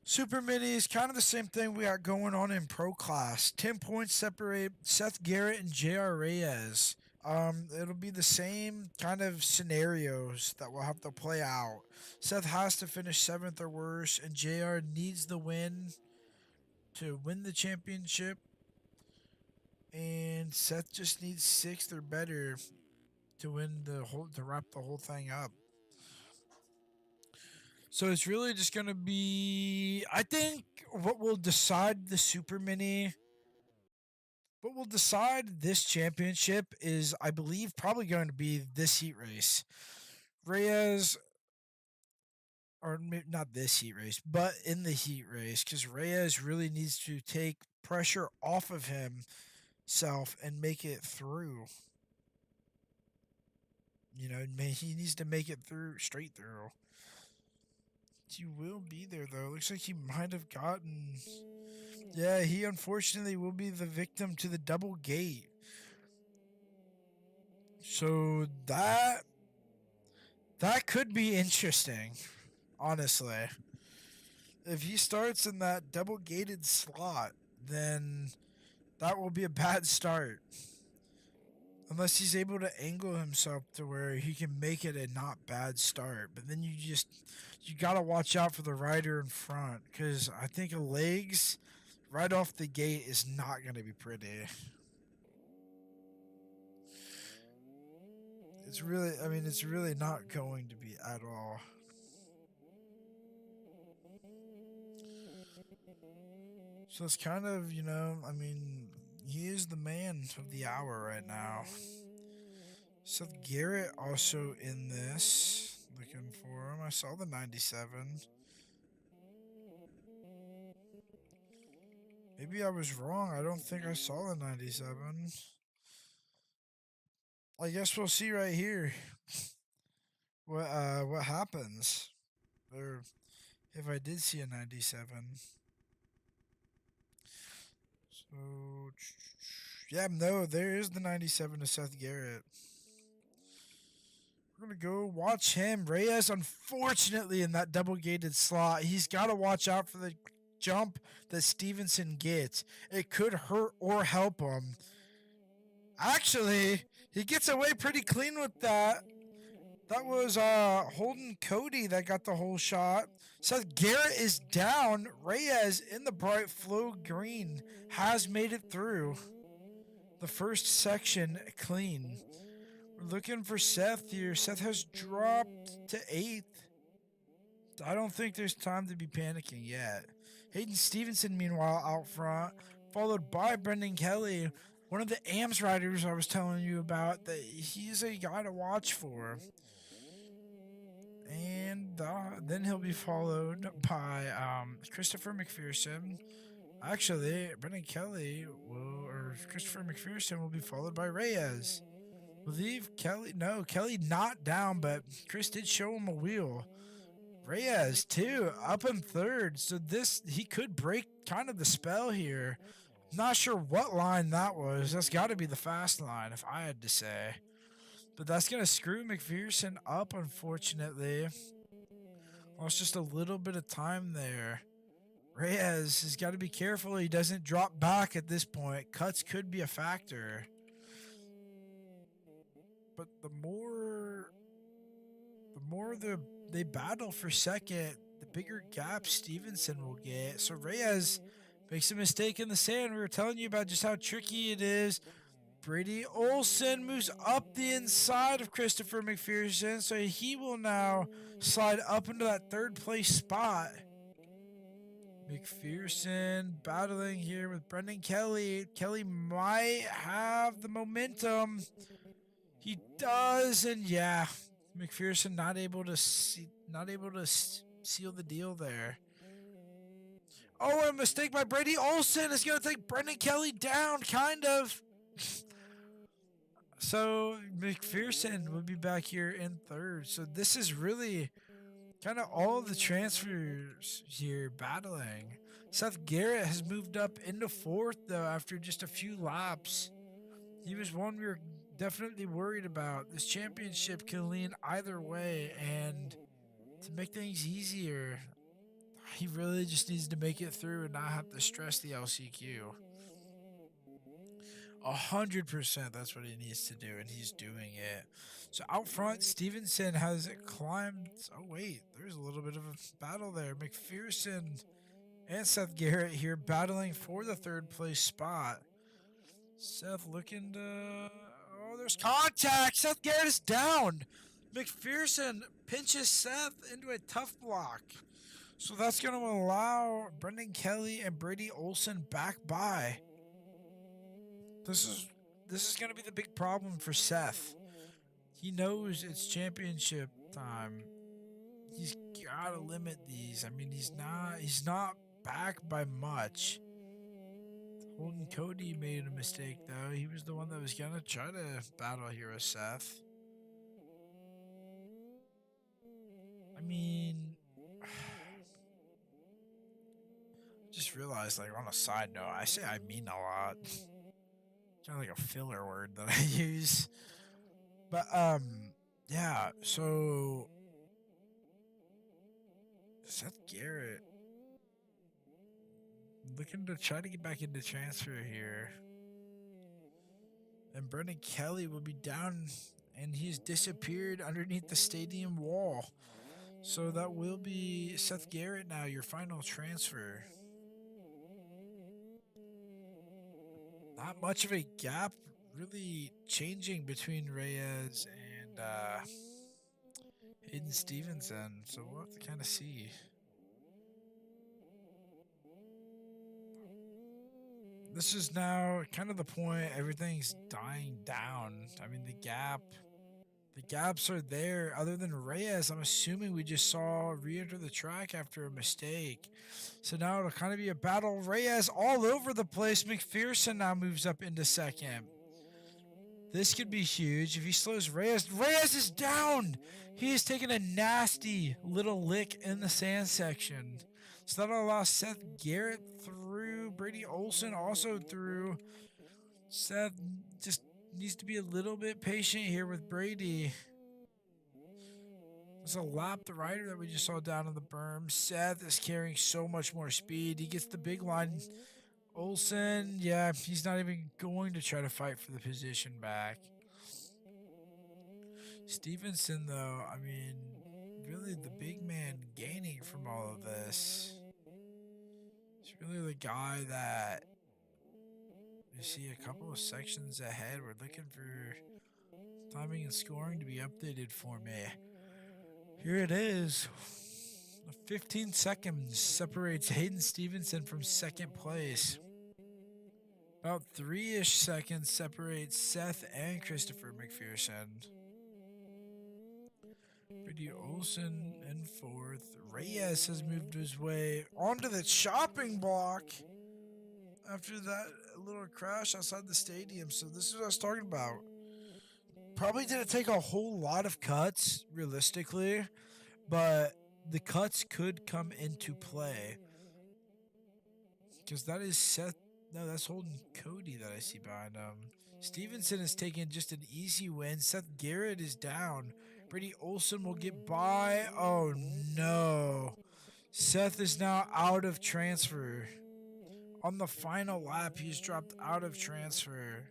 [SPEAKER 2] Super Mini is kind of the same thing we got going on in Pro class. 10 points separate Seth Garrett and JR Reyes. It'll be the same kind of scenarios that we'll have to play out. Seth has to finish 7th or worse, and JR needs the win to win the championship. And Seth just needs 6th or better to win to wrap the whole thing up. So it's really just going to be, I think, what will decide the Super Mini. What will decide this championship is, I believe, probably going to be this heat race. Reyes, or not this heat race, but in the heat race, because Reyes really needs to take pressure off of himself and make it through. You know, he needs to make it through, straight through. He will be there, though. Looks like he might have gotten. Yeah, he unfortunately will be the victim to the double gate. So that could be interesting, honestly. If he starts in that double gated slot, then that will be a bad start. Unless he's able to angle himself to where he can make it a not bad start. But then you gotta watch out for the rider in front, because I think a legs right off the gate is not gonna be pretty. It's really not going to be at all. So it's kind of, he is the man of the hour right now. Seth Garrett also in this. Looking for him. I saw the 97. Maybe I was wrong. I don't think I saw the 97. I guess we'll see right here what happens. Or if I did see a 97. So yeah, no, there is the 97 to Seth Garrett. We're going to go watch him. Reyes, unfortunately, in that double gated slot, he's got to watch out for the jump that Stevenson gets. It could hurt or help him. Actually, he gets away pretty clean with that. That was Holden Cody that got the whole shot. Seth Garrett is down. Reyes in the bright flow green has made it through the first section clean. We're looking for Seth here. Seth has dropped to 8th. I don't think there's time to be panicking yet. Hayden Stevenson, meanwhile, out front, followed by Brendan Kelly, one of the AMS riders I was telling you about, that he's a guy to watch for. And then he'll be followed by Christopher McPherson. Actually, Brendan Kelly or Christopher McPherson will be followed by Reyes. Believe Kelly, no, Kelly not down, but Chris did show him a wheel. Reyes too, up in third. So he could break kind of the spell here. Not sure what line that was. That's got to be the fast line, if I had to say. But that's going to screw McPherson up, unfortunately. Lost just a little bit of time there. Reyes has got to be careful he doesn't drop back at this point. Cuts could be a factor. But the more they battle for second, the bigger gap Stevenson will get. So Reyes makes a mistake in the sand. We were telling you about just how tricky it is. Brady Olson moves up the inside of Christopher McPherson, so he will now slide up into that third place spot. McPherson battling here with Brendan Kelly. Kelly might have the momentum. He does, and yeah, McPherson not able to seal the deal there. Oh, a mistake by Brady Olson is going to take Brendan Kelly down, kind of. So McPherson will be back here in third. So this is really kind of all the transfers here battling. Seth Garrett has moved up into fourth though after just a few laps. He was one we were definitely worried about. This championship can lean either way, and to make things easier, he really just needs to make it through and not have to stress the LCQ. 100%, that's what he needs to do, and he's doing it. So out front, Stevenson has climbed. Oh wait, there's a little bit of a battle there. McPherson and Seth Garrett here battling for the third place spot. Seth looking to. Oh, there's contact. Seth Garrett is down. McPherson pinches Seth into a tough block. So that's going to allow Brendan Kelly and Brady Olson back by. This is going to be the big problem for Seth. He knows it's championship time. He's got to limit these. I mean, he's not back by much. Holden Cody made a mistake though. He was the one that was going to try to battle here with Seth. I mean, just realized, like, on a side note, I say I mean a lot. Kind of like a filler word that I use. But yeah, so Seth Garrett looking to try to get back into transfer here. And Brendan Kelly will be down, and he's disappeared underneath the stadium wall. So that will be Seth Garrett now, your final transfer. Not much of a gap really changing between Reyes and Hayden Stevenson. So we'll have to kind of see. This is now kind of the point everything's dying down. I mean, the gaps are there. Other than Reyes, I'm assuming we just saw re-enter the track after a mistake. So now it'll kind of be a battle. Reyes all over the place. McPherson now moves up into second. This could be huge if he slows Reyes. Reyes is down. He is taking a nasty little lick in the sand section. So that'll allow Seth Garrett through. Brady Olson also through. Seth just needs to be a little bit patient here with Brady. There's a lap the rider that we just saw down in the berm. Seth is carrying so much more speed. He gets the big line. Olson, yeah, he's not even going to try to fight for the position back. Stevenson, though, I mean, really the big man gaining from all of this. He's really the guy that you see a couple of sections ahead. We're looking for timing and scoring to be updated for me. Here it is. 15 seconds separates Hayden Stevenson from second place. About 3-ish seconds separates Seth and Christopher McPherson. Brady Olson in fourth. Reyes has moved his way onto the chopping block after that little crash outside the stadium. So this is what I was talking about. Probably didn't take a whole lot of cuts, realistically, but the cuts could come into play. Because that is Seth. No, that's Holden Cody that I see behind him. Stevenson is taking just an easy win. Seth Garrett is down. Brady Olson will get by. Oh no. Seth is now out of transfer. On the final lap, he's dropped out of transfer.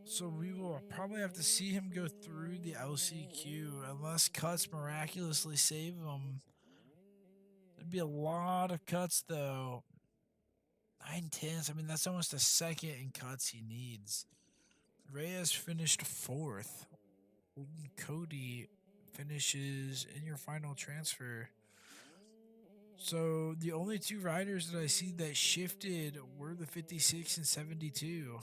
[SPEAKER 2] So we will probably have to see him go through the LCQ unless cuts miraculously save him. There'd be a lot of cuts though. 9/10. I mean, that's almost a second in cuts he needs. Reyes finished fourth. Cody finishes in your final transfer. So the only two riders that I see that shifted were the 56 and 72.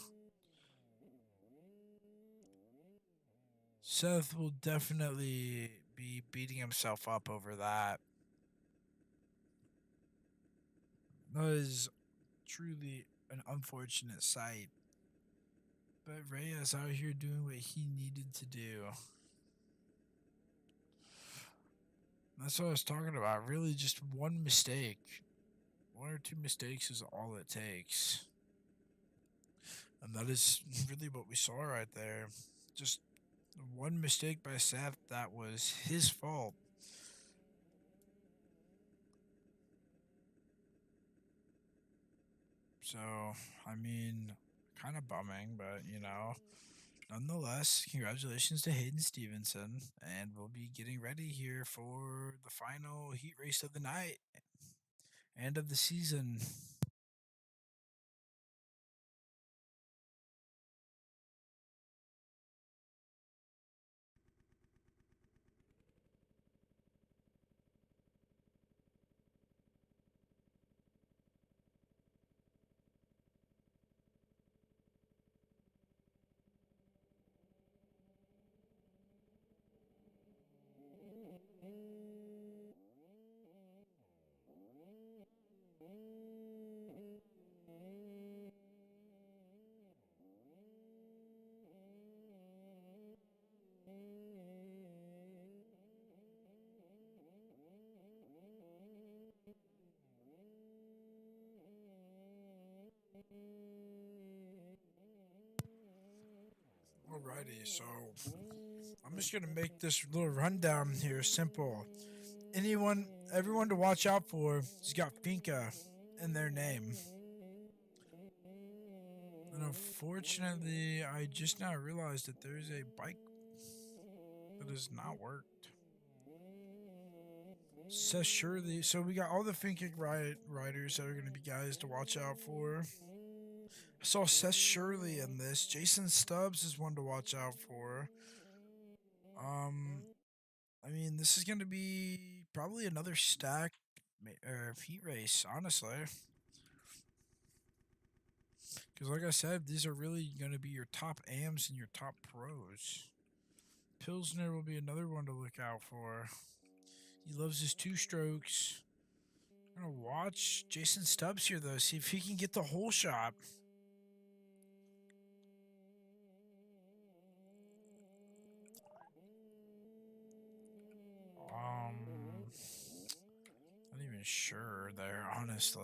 [SPEAKER 2] Seth will definitely be beating himself up over that. That is truly an unfortunate sight. But Reyes out here doing what he needed to do. That's what I was talking about. Really, just one mistake. One or two mistakes is all it takes. And that is really what we saw right there. Just one mistake by Seth that was his fault. So, I mean, kind of bumming, but nonetheless, congratulations to Hayden Stevenson. And we'll be getting ready here for the final heat race of the night and of the season. Alrighty, so I'm just gonna make this little rundown here simple. Everyone to watch out for has got Finca in their name. And unfortunately, I just now realized that there's a bike that has not worked. Says surely. So we got all the Finca riders that are going to be guys to watch out for. I saw Seth Shirley in this. Jason Stubbs is one to watch out for. Um, I mean, this is going to be probably another stack heat race, honestly. Because, like I said, these are really going to be your top AMs and your top pros. Pilsner will be another one to look out for. He loves his two strokes. I'm going to watch Jason Stubbs here, though, see if he can get the whole shot. Not even sure there, honestly.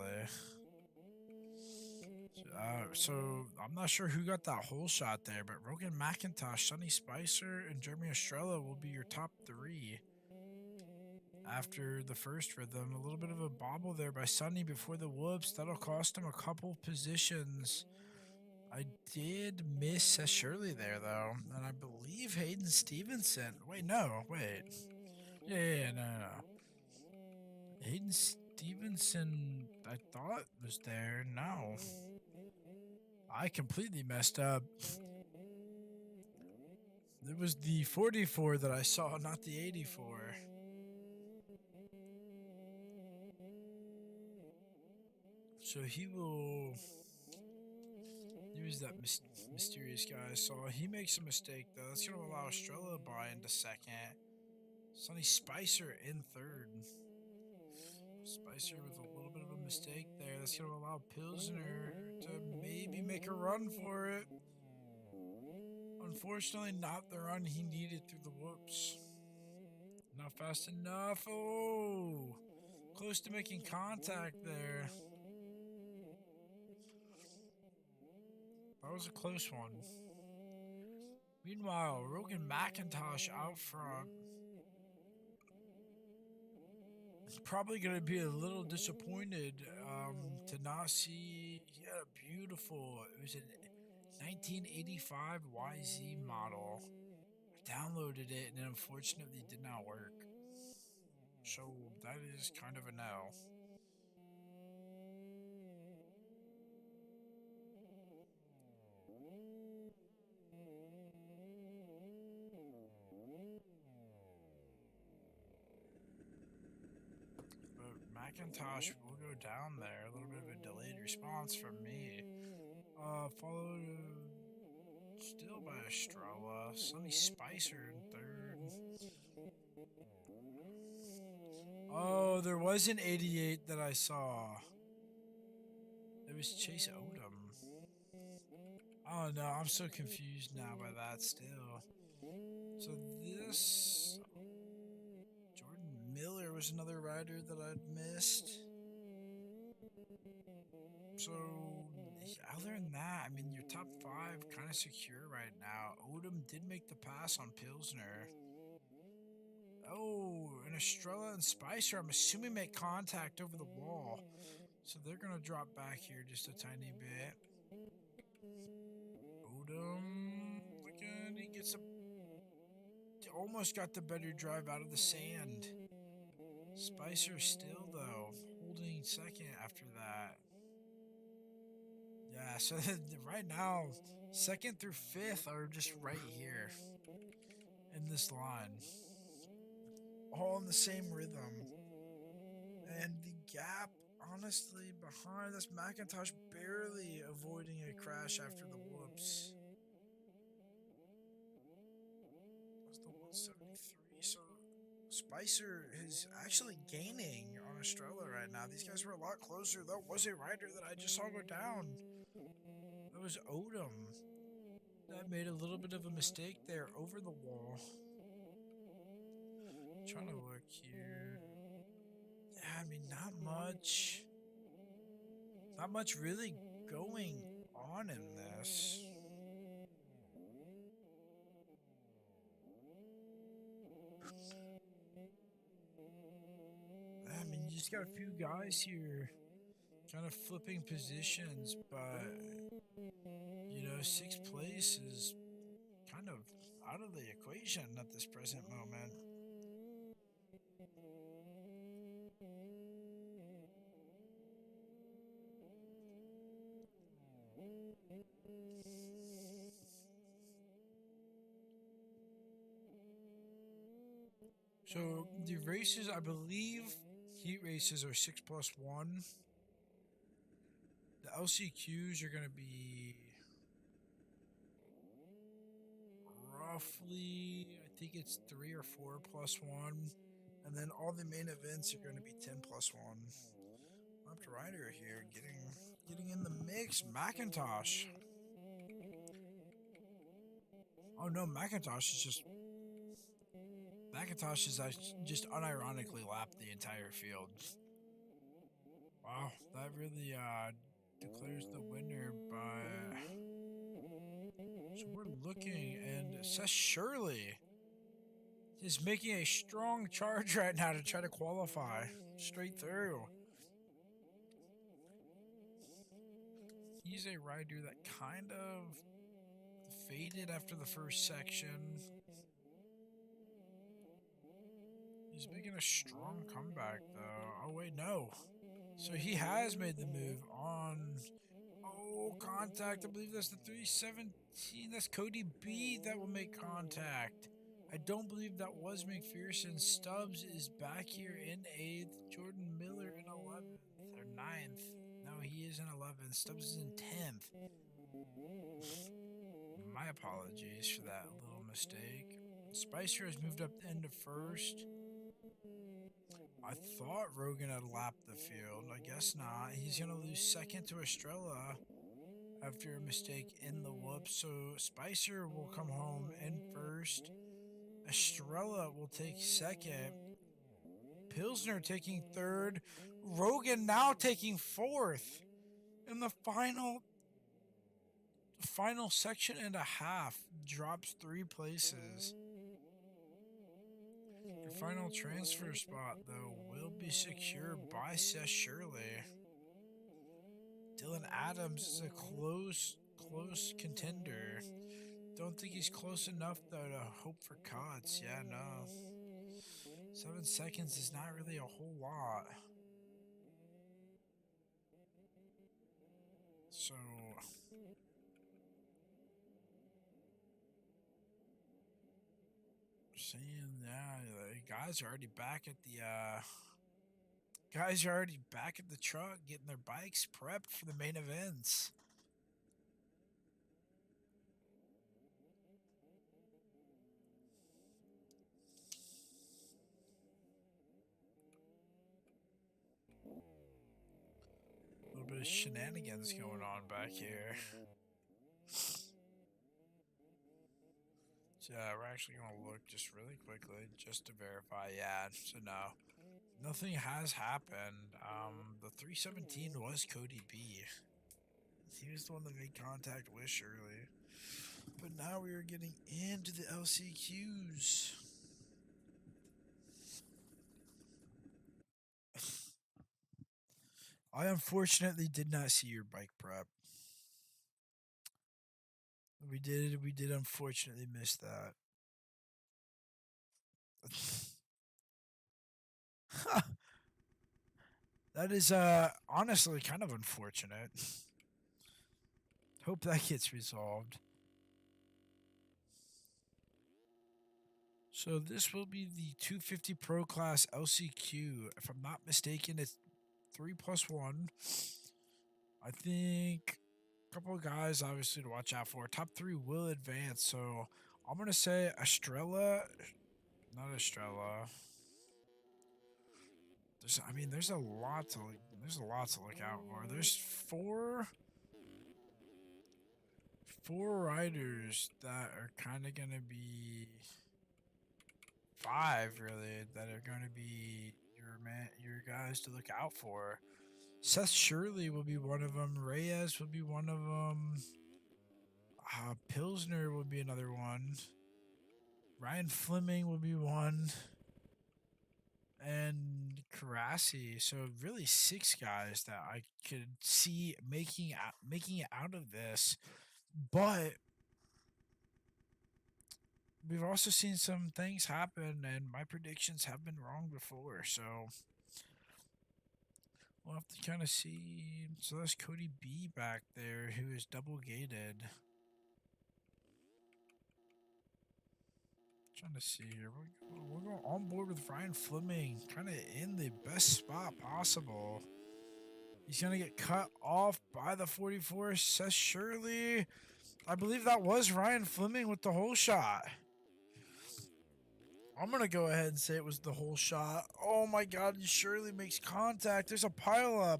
[SPEAKER 2] So I'm not sure who got that whole shot there, but Rogan McIntosh, Sonny Spicer, and Jeremy Estrella will be your top three. After the first rhythm, a little bit of a bobble there by Sonny before the whoops. That'll cost him a couple positions. I did miss Seth Shirley there, though, and I believe Hayden Stevenson. Wait, no, wait. Yeah, no. Hayden Stevenson, I thought was there. No. I completely messed up. It was the 44 that I saw, not the 84. So he will. He was that mysterious guy I saw. He makes a mistake, though. That's going to allow Estrella to buy into second. Sonny Spicer in third. Spicer with a little bit of a mistake there. That's going to allow Pilsner to maybe make a run for it. Unfortunately, not the run he needed through the whoops. Not fast enough. Oh, close to making contact there. That was a close one. Meanwhile, Rogan McIntosh out front. He's probably going to be a little disappointed to not see. He had a beautiful. It was a 1985 YZ model. I downloaded it and it unfortunately did not work. So that is kind of a no. But McIntosh will go down there. A little bit of a delayed response from me. Followed still by Estrella. Sonny Spicer in third. Oh, there was an 88 that I saw. It was Chase Odom. Oh no, I'm so confused now by that still. So this Jordan Miller was another rider that I'd missed. So other than that, I mean your top five kind of secure right now. Odom did make the pass on Pilsner. Oh, and Estrella and Spicer, I'm assuming make contact over the wall. So they're gonna drop back here just a tiny bit. Odom again, he gets almost got the better drive out of the sand. Spicer still though holding second after that. Yeah, so right now, second through fifth are just right here in this line, all in the same rhythm. And the gap, honestly, behind that's McIntosh barely avoiding a crash after the whoops. That's the 173. So Spicer is actually gaining on Estrella right now. These guys were a lot closer. That was a rider that I just saw go down. That was Odom. That made a little bit of a mistake there over the wall. Trying to look here. Yeah, I mean, not much. Not much really going on in this. I mean, you just got a few guys here kind of flipping positions, but, you know, sixth place is kind of out of the equation at this present moment. So the races, I believe, heat races are 6+1. The LCQs are going to be roughly, I think it's 3 or 4+1. And then all the main events are going to be 10+1. Left rider here getting in the mix. McIntosh. Oh no, McIntosh is just unironically lapped the entire field. Wow, that really declares the winner. But so we're looking, and Seth Shirley is making a strong charge right now to try to qualify straight through. He's a rider that kind of faded after the first section. He's making a strong comeback, though. Oh, wait, no. So he has made the move on. Oh, contact. I believe that's the 317. That's Cody B that will make contact. I don't believe that was McPherson. Stubbs is back here in 8th. Jordan Miller in 11th or 9th. No, he is in 11th. Stubbs is in 10th. My apologies for that little mistake. Spicer has moved up into first. I thought Rogan had lapped the field. I guess not. He's going to lose second to Estrella after a mistake in the whoop. So Spicer will come home in first. Estrella will take second. Pilsner taking third. Rogan now taking fourth. In the final section and a half, drops 3 places. Your final transfer spot, though, will be secured by Seth Shirley. Dylan Adams is a close contender. Don't think he's close enough, though, to hope for cuts. Yeah, no. 7 seconds is not really a whole lot. So saying, yeah, the guys are already back at the truck, getting their bikes prepped for the main events. of shenanigans going on back here. So we're actually going to look just really quickly just to verify. Yeah, so no. Nothing has happened. The 317 was Cody B. He was the one that made contact with Shirley. But now we are getting into the LCQs. I unfortunately did not see your bike prep. We did unfortunately miss that. That is honestly kind of unfortunate. Hope that gets resolved. So this will be the 250 Pro Class LCQ. If I'm not mistaken, it's 3+1. I think a couple of guys obviously to watch out for. Top 3 will advance. So I'm gonna say Estrella, not Estrella. There's a lot to look out for. There's four riders that are kind of gonna be 5 really that are gonna be your guys to look out for. Seth Shirley will be one of them. Reyes will be one of them. Pilsner will be another one. Ryan Fleming will be one. And Karasi. So really 6 guys that I could see making it out of this. But we've also seen some things happen, and my predictions have been wrong before. So we'll have to kind of see. So that's Cody B back there, who is double gated. Trying to see here. We're going on board with Ryan Fleming, kind of in the best spot possible. He's going to get cut off by the 44. Seth Shirley. I believe that was Ryan Fleming with the whole shot. I'm going to go ahead and say it was the whole shot. Oh my God, Shirley makes contact. There's a pileup.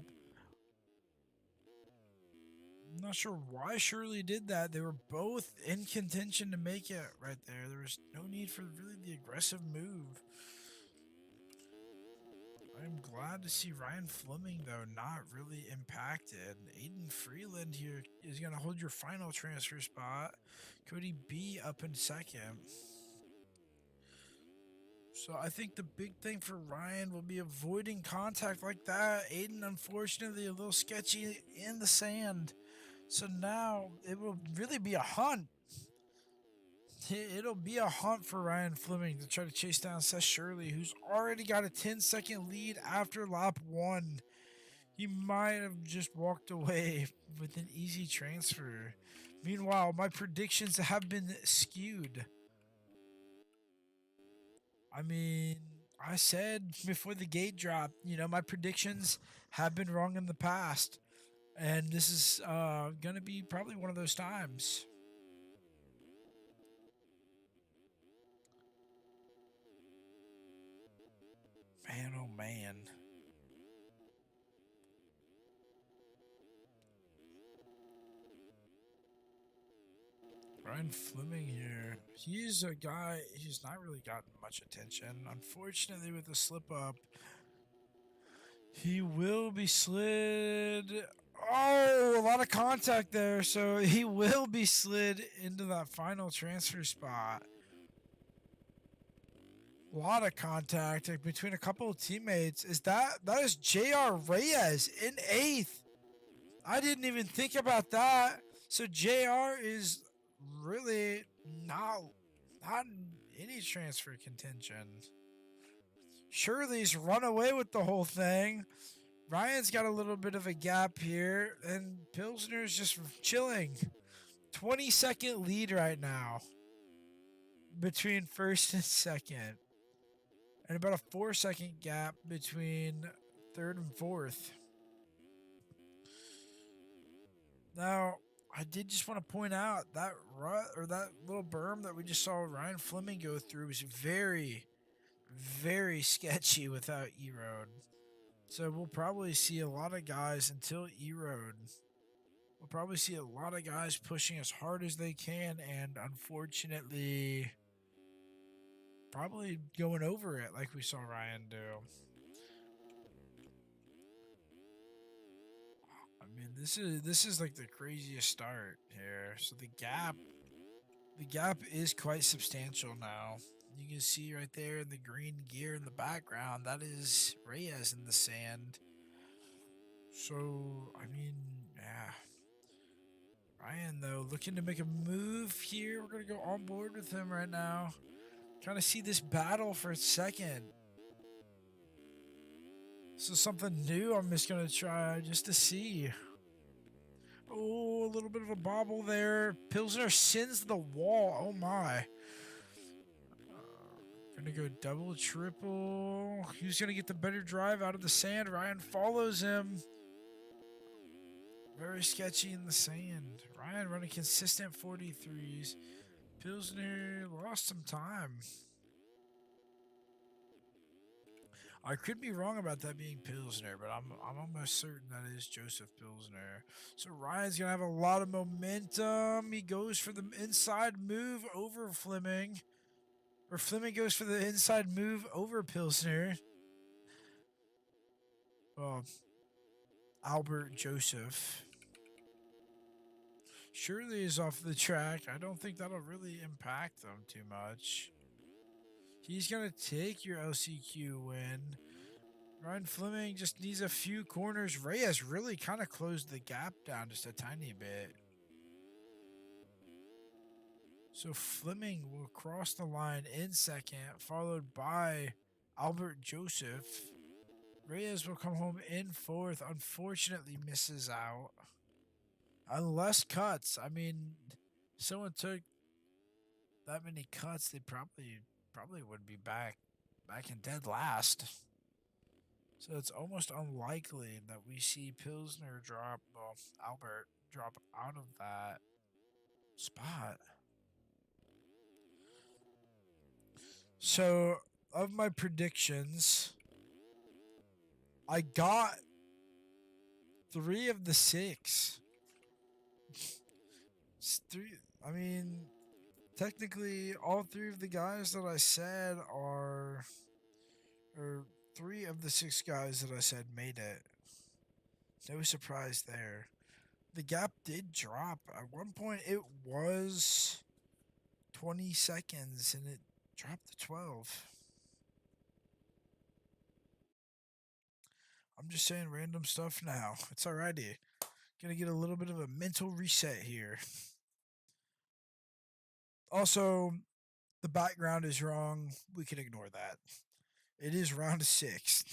[SPEAKER 2] I'm not sure why Shirley did that. They were both in contention to make it right there. There was no need for really the aggressive move. I'm glad to see Ryan Fleming, though, not really impacted. Aiden Freeland here is going to hold your final transfer spot. Cody B up in second. So I think the big thing for Ryan will be avoiding contact like that. Aiden, unfortunately, a little sketchy in the sand. So now it will really be a hunt. It'll be a hunt for Ryan Fleming to try to chase down Seth Shirley, who's already got a 10-second lead after lap 1. He might have just walked away with an easy transfer. Meanwhile, my predictions have been skewed. I mean, I said before the gate drop, my predictions have been wrong in the past. And this is going to be probably one of those times. Man, oh man. Ryan Fleming here. He's a guy, he's not really gotten much attention. Unfortunately, with the slip up, he will be slid. Oh, a lot of contact there. So he will be slid into that final transfer spot. A lot of contact between a couple of teammates. That is JR Reyes in 8th. I didn't even think about that. So JR is really not in any transfer contention. Shirley's run away with the whole thing. Ryan's got a little bit of a gap here, and Pilsner's just chilling. 20-second lead right now between first and second. And about a 4-second gap between third and fourth. Now, I did just want to point out that rut or that little berm that we just saw Ryan Fleming go through was very, very sketchy without E-Road. So we'll probably see a lot of guys until E-Road. We'll probably see a lot of guys pushing as hard as they can, and unfortunately, probably going over it like we saw Ryan do. I mean, this is like the craziest start here. So the gap is quite substantial now. You can see right there in the green gear in the background, that is Reyes in the sand. So, I mean, yeah. Ryan, though, looking to make a move here. We're going to go on board with him right now. Kind of see this battle for a second. This is something new I'm just going to try just to see. Oh, a little bit of a bobble there. Pilsner sends the wall. Oh, my. Gonna go double, triple. Who's gonna get the better drive out of the sand? Ryan follows him. Very sketchy in the sand. Ryan running consistent 43s. Pilsner lost some time. I could be wrong about that being Pilsner, but I'm almost certain that is Joseph Pilsner. So Ryan's gonna have a lot of momentum. He goes for the inside move over Fleming. Or Fleming goes for the inside move over Pilsner. Well, Albert Joseph. Surely is off the track. I don't think that'll really impact them too much. He's going to take your LCQ win. Ryan Fleming just needs a few corners. Reyes really kind of closed the gap down just a tiny bit. So Fleming will cross the line in second, followed by Albert Joseph. Reyes will come home in fourth. Unfortunately, misses out. Unless cuts. I mean, someone took that many cuts, they probably would be back in dead last. So it's almost unlikely that we see Pilsner drop, well, Albert drop out of that spot. So, of my predictions, I got 3 of the 6. I mean, technically, all 3 of the guys that I said are, or 3 of the 6 guys that I said made it. No surprise there. The gap did drop. At one point, it was 20 seconds and it dropped to 12. I'm just saying random stuff now. It's alrighty. Gonna get a little bit of a mental reset here. Also, the background is wrong. We can ignore that. It is round 6.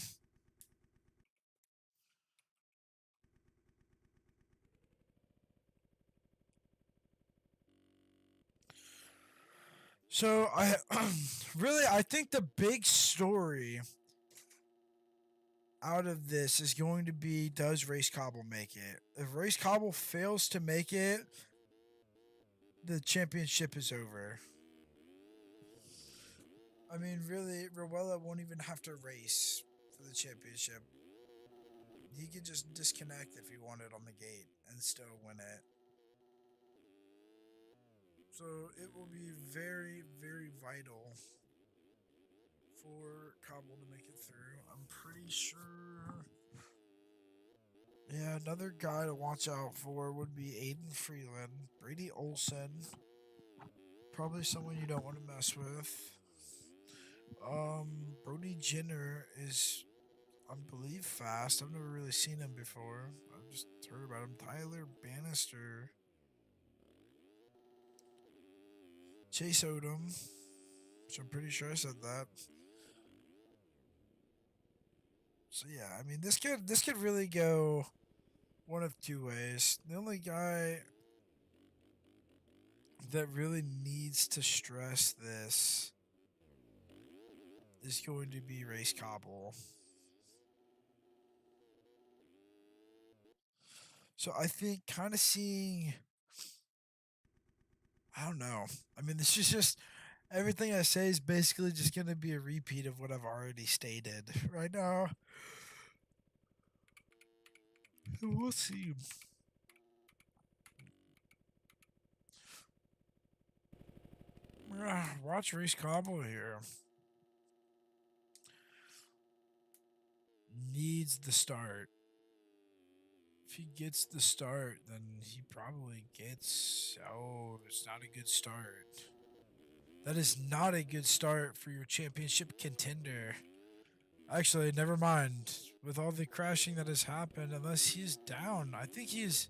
[SPEAKER 2] So I really I think the big story out of this is going to be, does Race Cobble make it? If Race Cobble fails to make it, the championship is over. I mean, really, Rowella won't even have to race for the championship. He could just disconnect if he wanted on the gate and still win it. So it will be very, very vital for Cobble to make it through. I'm pretty sure. Yeah, another guy to watch out for would be Aiden Freeland, Brady Olson. Probably someone you don't want to mess with. Brody Jenner is, I believe, fast. I've never really seen him before. I've just heard about him. Tyler Bannister. Chase Odom. Which I'm pretty sure I said that. So yeah, I mean this could really go one of 2 ways. The only guy that really needs to stress this is going to be Race Cobble. So I think kind of seeing, I don't know. I mean, this is just, everything I say is basically just going to be a repeat of what I've already stated right now. We'll see. Watch Race Cobble here. Needs the start. If he gets the start, then he probably gets. Oh, it's not a good start. That is not a good start for your championship contender. Actually, never mind. With all the crashing that has happened, unless he's down, I think he's.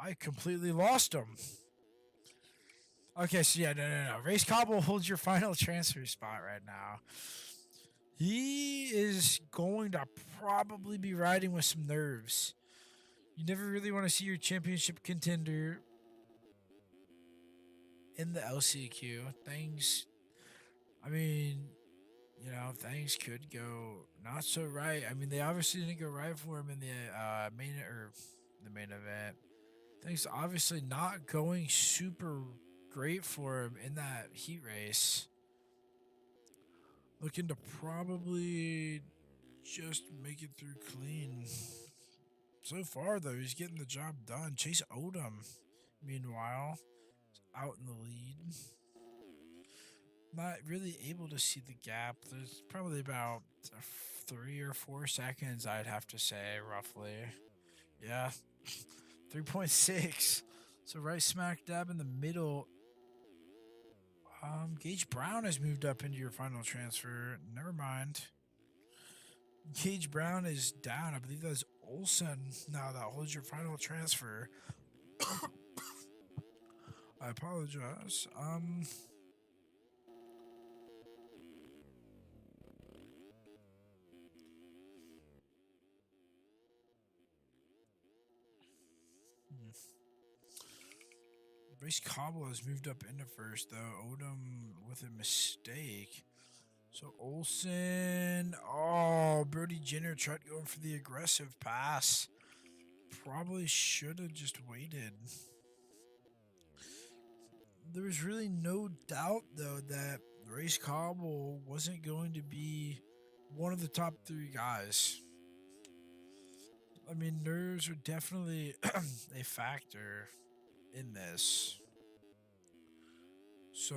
[SPEAKER 2] I completely lost him. Okay, so yeah, no. Race Cobble holds your final transfer spot right now. He is going to probably be riding with some nerves. You never really want to see your championship contender in the LCQ. I mean, things could go not so right. I mean, they obviously didn't go right for him in the the main event. Things obviously not going super great for him in that heat race. Looking to probably just make it through clean. So far, though, he's getting the job done. Chase Odom, meanwhile, is out in the lead. Not really able to see the gap. There's probably about 3 or 4 seconds, I'd have to say, roughly. Yeah, 3.6. So right smack dab in the middle. Gage Brown has moved up into your final transfer. Never mind. Gage Brown is down. I believe that's Olsen now that holds your final transfer. I apologize. Race Cobble has moved up into first, though. Odom with a mistake. So Olsen. Oh, Brody Jenner tried going for the aggressive pass. Probably should have just waited. There was really no doubt, though, that Race Cobble wasn't going to be one of the top three guys. I mean, nerves are definitely a factor in this. So,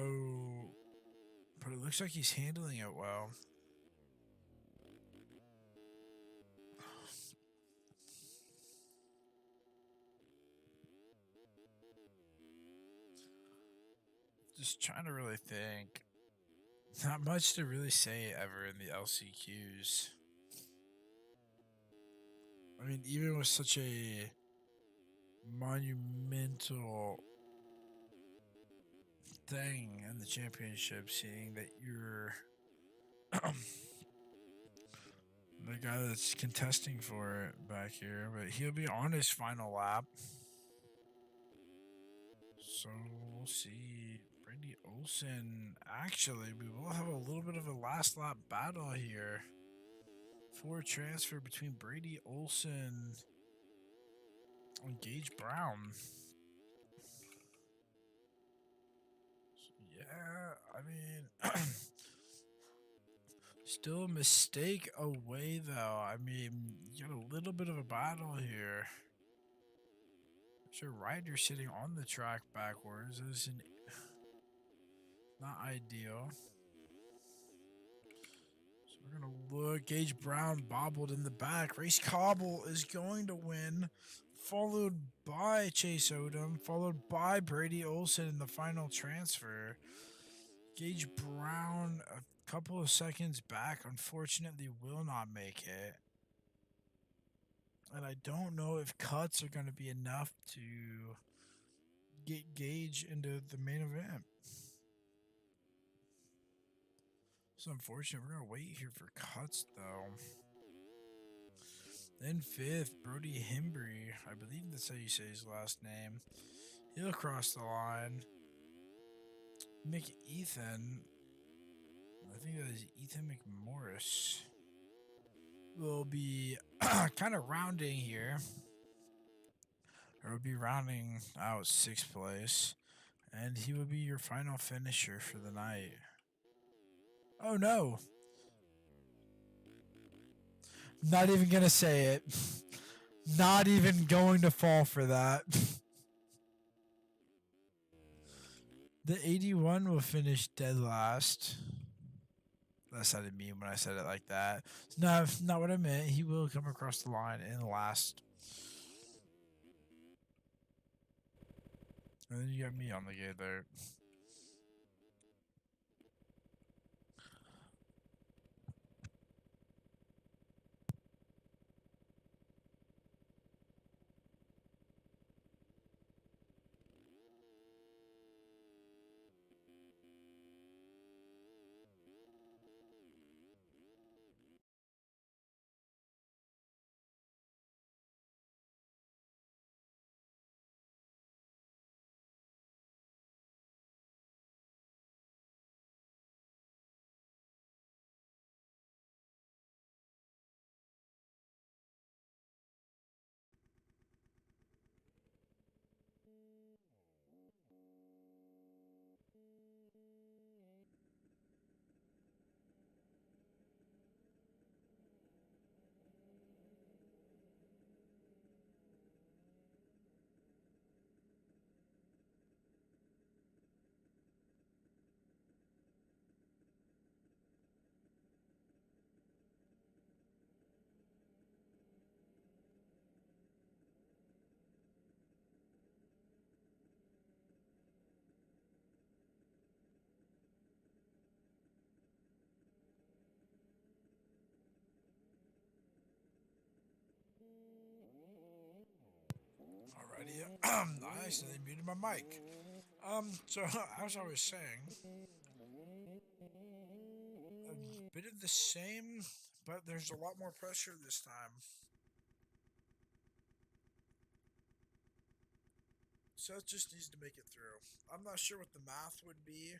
[SPEAKER 2] but it looks like he's handling it well. Just trying to really think. Not much to really say ever in the LCQs. I mean, even with such a monumental thing in the championship, seeing that you're the guy that's contesting for it back here, but he'll be on his final lap. So we'll see. Brady Olsen. Actually, we will have a little bit of a last lap battle here for a transfer between Brady Olsen and Gage Brown. Yeah, I mean, still a mistake away, though. I mean, you got a little bit of a battle here. Sure, rider sitting on the track backwards is not ideal. So we're gonna look. Gage Brown bobbled in the back. Race Cobble is going to win, followed by Chase Odom, followed by Brady Olsen in the final transfer. Gage Brown, a couple of seconds back, unfortunately will not make it. And I don't know if cuts are going to be enough to get Gage into the main event. It's unfortunate. We're going to wait here for cuts, though. Then fifth, Brody Hembry. I believe that's how you say his last name. He'll cross the line. McEthan. I think that is Ethan McMorris. Will be kind of rounding here. Or will be rounding out sixth place. And he will be your final finisher for the night. Oh no. Not even gonna say it. Not even going to fall for that. The 81 will finish dead last. That's what I mean when I said it like that. No, not what I meant. He will come across the line in last. And then you got me on the gate there. Alrighty. I accidentally muted my mic. So as I was saying, a bit of the same, but there's a lot more pressure this time. Seth just needs to make it through. I'm not sure what the math would be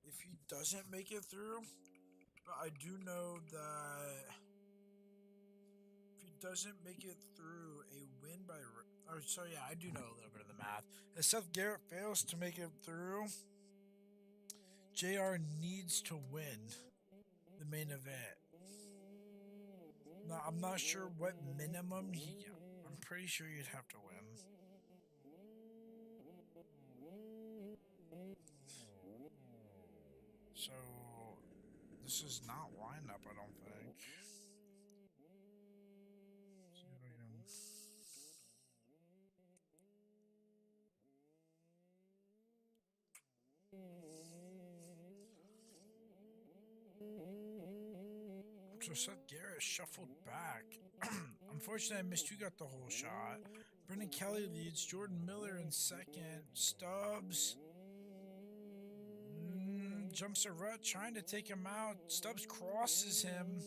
[SPEAKER 2] if he doesn't make it through, but I do know that if he doesn't make it through a win by... Oh, so yeah, I do know a little bit of the math. If Seth Garrett fails to make it through, JR needs to win the main event. Now, I'm not sure what minimum he... I'm pretty sure you'd have to win. So, this is not lineup, I don't think. See if I can... So Seth Garrett shuffled back. Unfortunately, I missed who got the whole shot. Brendan Kelly leads. Jordan Miller in second. Stubbs jumps a rut, trying to take him out. Stubbs crosses him.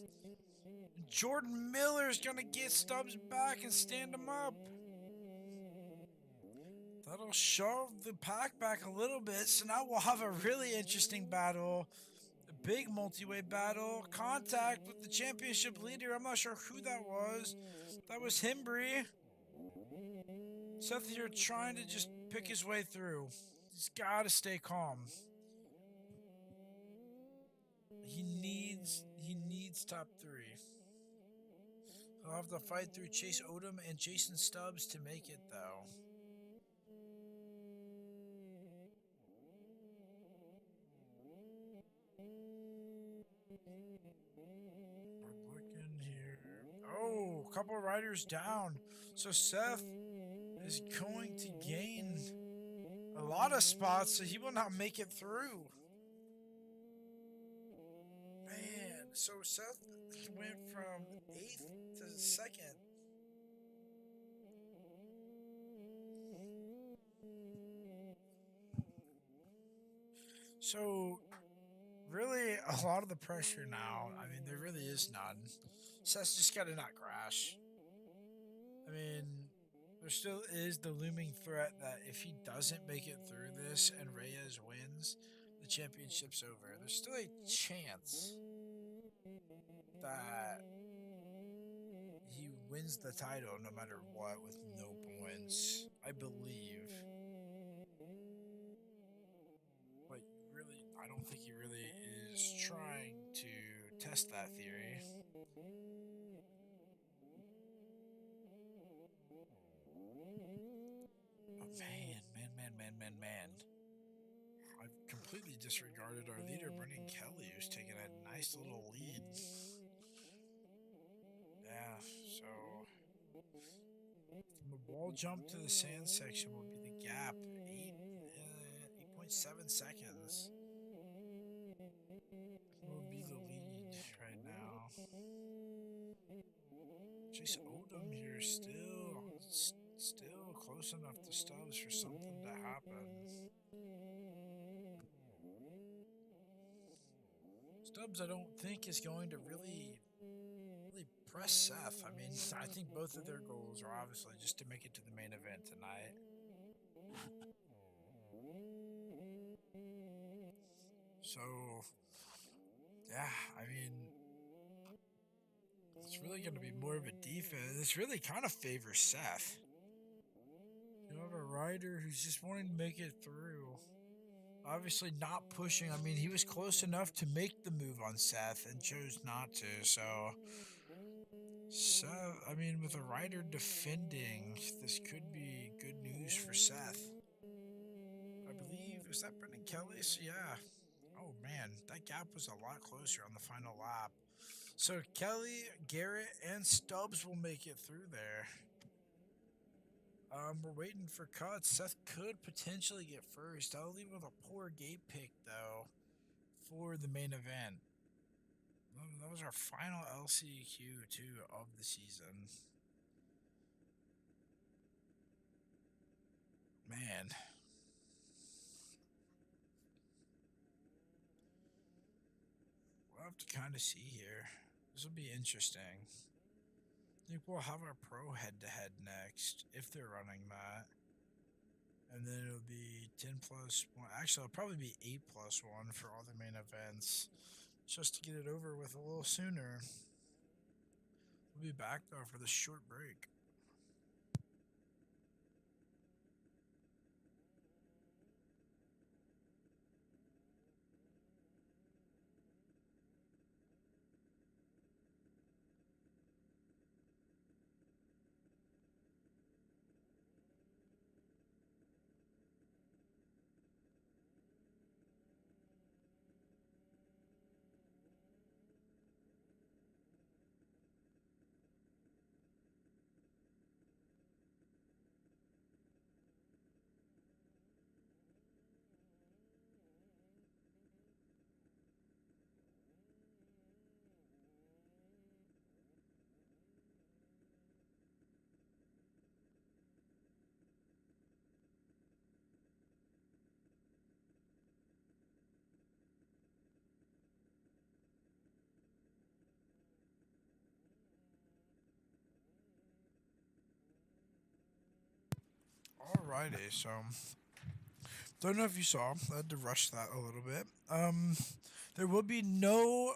[SPEAKER 2] Jordan Miller's gonna get Stubbs back and stand him up. That'll shove the pack back a little bit. So now we'll have a really interesting battle. A big multi-way battle. Contact with the championship leader. I'm not sure who that was. That was Himbry. Seth here trying to just pick his way through. He's got to stay calm. He needs top three. He'll have to fight through Chase Odom and Jason Stubbs to make it, though. We're looking here. Oh, a couple riders down. So Seth is going to gain a lot of spots, so he will not make it through. Man, so Seth went from 8th to 2nd. So, really, a lot of the pressure now, I mean, there really is none. Seth's just got to not crash. I mean, there still is the looming threat that if he doesn't make it through this and Reyes wins, the championship's over. There's still a chance that he wins the title no matter what with no points, I believe. But really, I don't think he really is trying to test that theory. Oh, man. I've completely disregarded our leader, Brendan Kelly, who's taking a nice little lead. Yeah, so from the wall jump to the sand section will be the gap. 8.7 seconds will be the lead right now. Chase Odom here still close enough to Stubbs for something to happen. Stubbs, I don't think is going to really press Seth. I mean, I think both of their goals are obviously just to make it to the main event tonight. So, yeah, I mean, it's really going to be more of a defense. This really kind of favors Seth. You have a rider who's just wanting to make it through. Obviously, not pushing. I mean, he was close enough to make the move on Seth and chose not to. So, Seth, I mean, with a rider defending, this could be good news for Seth. I believe, is that Brendan Kelly? So, yeah. Oh, man, that gap was a lot closer on the final lap. So, Kelly, Garrett, and Stubbs will make it through there. We're waiting for cuts. Seth could potentially get first. I'll leave with a poor gate pick, though, for the main event. That was our final LCQ, too, of the season. Man. We'll have to kind of see here. This will be interesting. I think we'll have our pro head-to-head next, if they're running that. And then it'll be 10 plus 1. Actually, it'll probably be 8 plus 1 for all the main events, just to get it over with a little sooner. We'll be back, though, for the short break. Alrighty, so don't know if you saw. I had to rush that a little bit. There will be no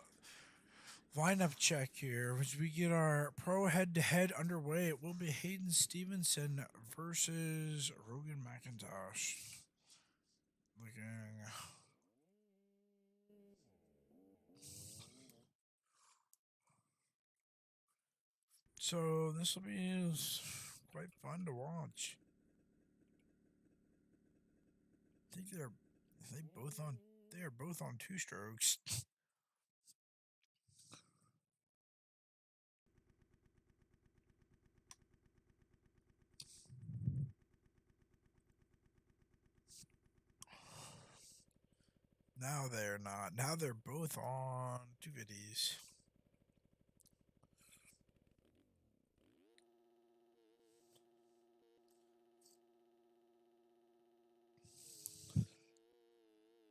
[SPEAKER 2] lineup check here as we get our pro head-to-head underway. It will be Hayden Stevenson versus Rogan McIntosh. Looking. So this will be quite fun to watch. I think they are both on 2 strokes. Now they're not. Now they're both on 250s.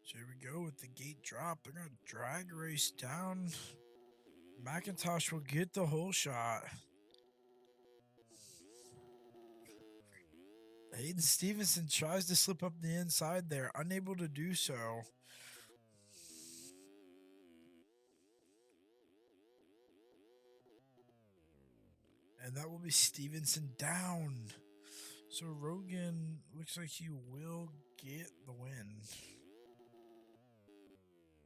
[SPEAKER 2] So here we go with the gate drop. They're going to drag race down. McIntosh will get the whole shot. Hayden Stevenson tries to slip up the inside there, unable to do so. And that will be Stevenson down. So Rogan looks like he will get the win.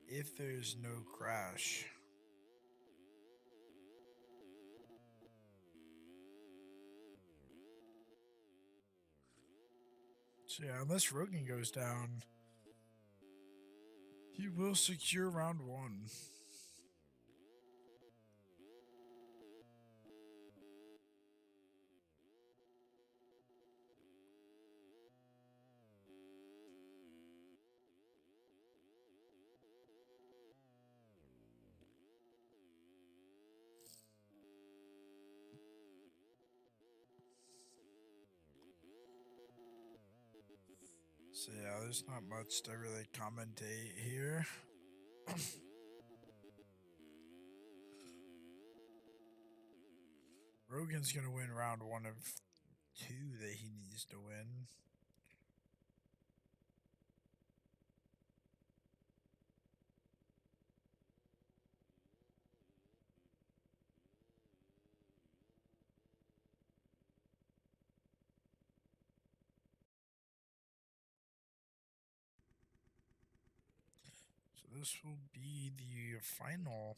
[SPEAKER 2] If there's no crash. So yeah, unless Rogan goes down, he will secure round 1. So yeah, there's not much to really commentate here. Rogan's gonna win round 1 of 2 that he needs to win. So this will be the final.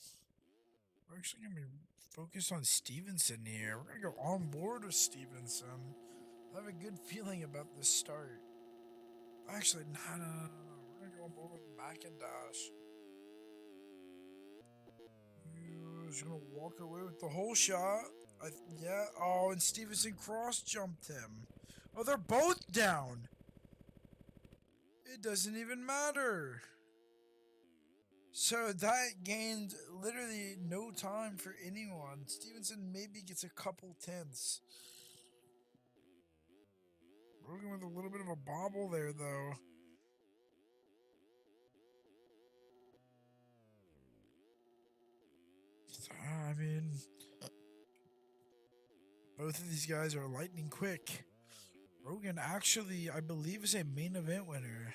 [SPEAKER 2] We're actually gonna be focused on Stevenson here. We're gonna go on board with Stevenson. I have a good feeling about this start. Actually, no. We're gonna go on board with McIntosh. He's gonna walk away with the whole shot. Yeah. Oh, and Stevenson cross jumped him. Oh, they're both down. It doesn't even matter. So that gained literally no time for anyone. Stevenson maybe gets a couple tenths. Rogan with a little bit of a bobble there, though. I mean, both of these guys are lightning quick. Rogan actually, I believe, is a main event winner.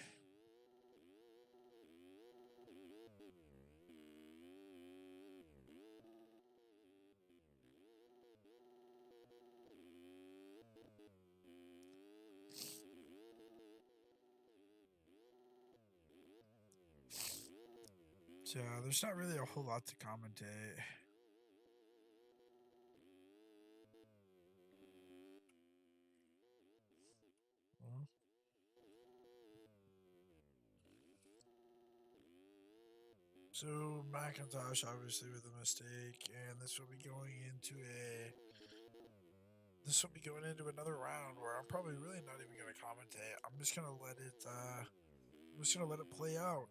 [SPEAKER 2] So there's not really a whole lot to commentate. So McIntosh obviously with a mistake, and this will be going into another round where I'm probably really not even gonna commentate. I'm just gonna let it play out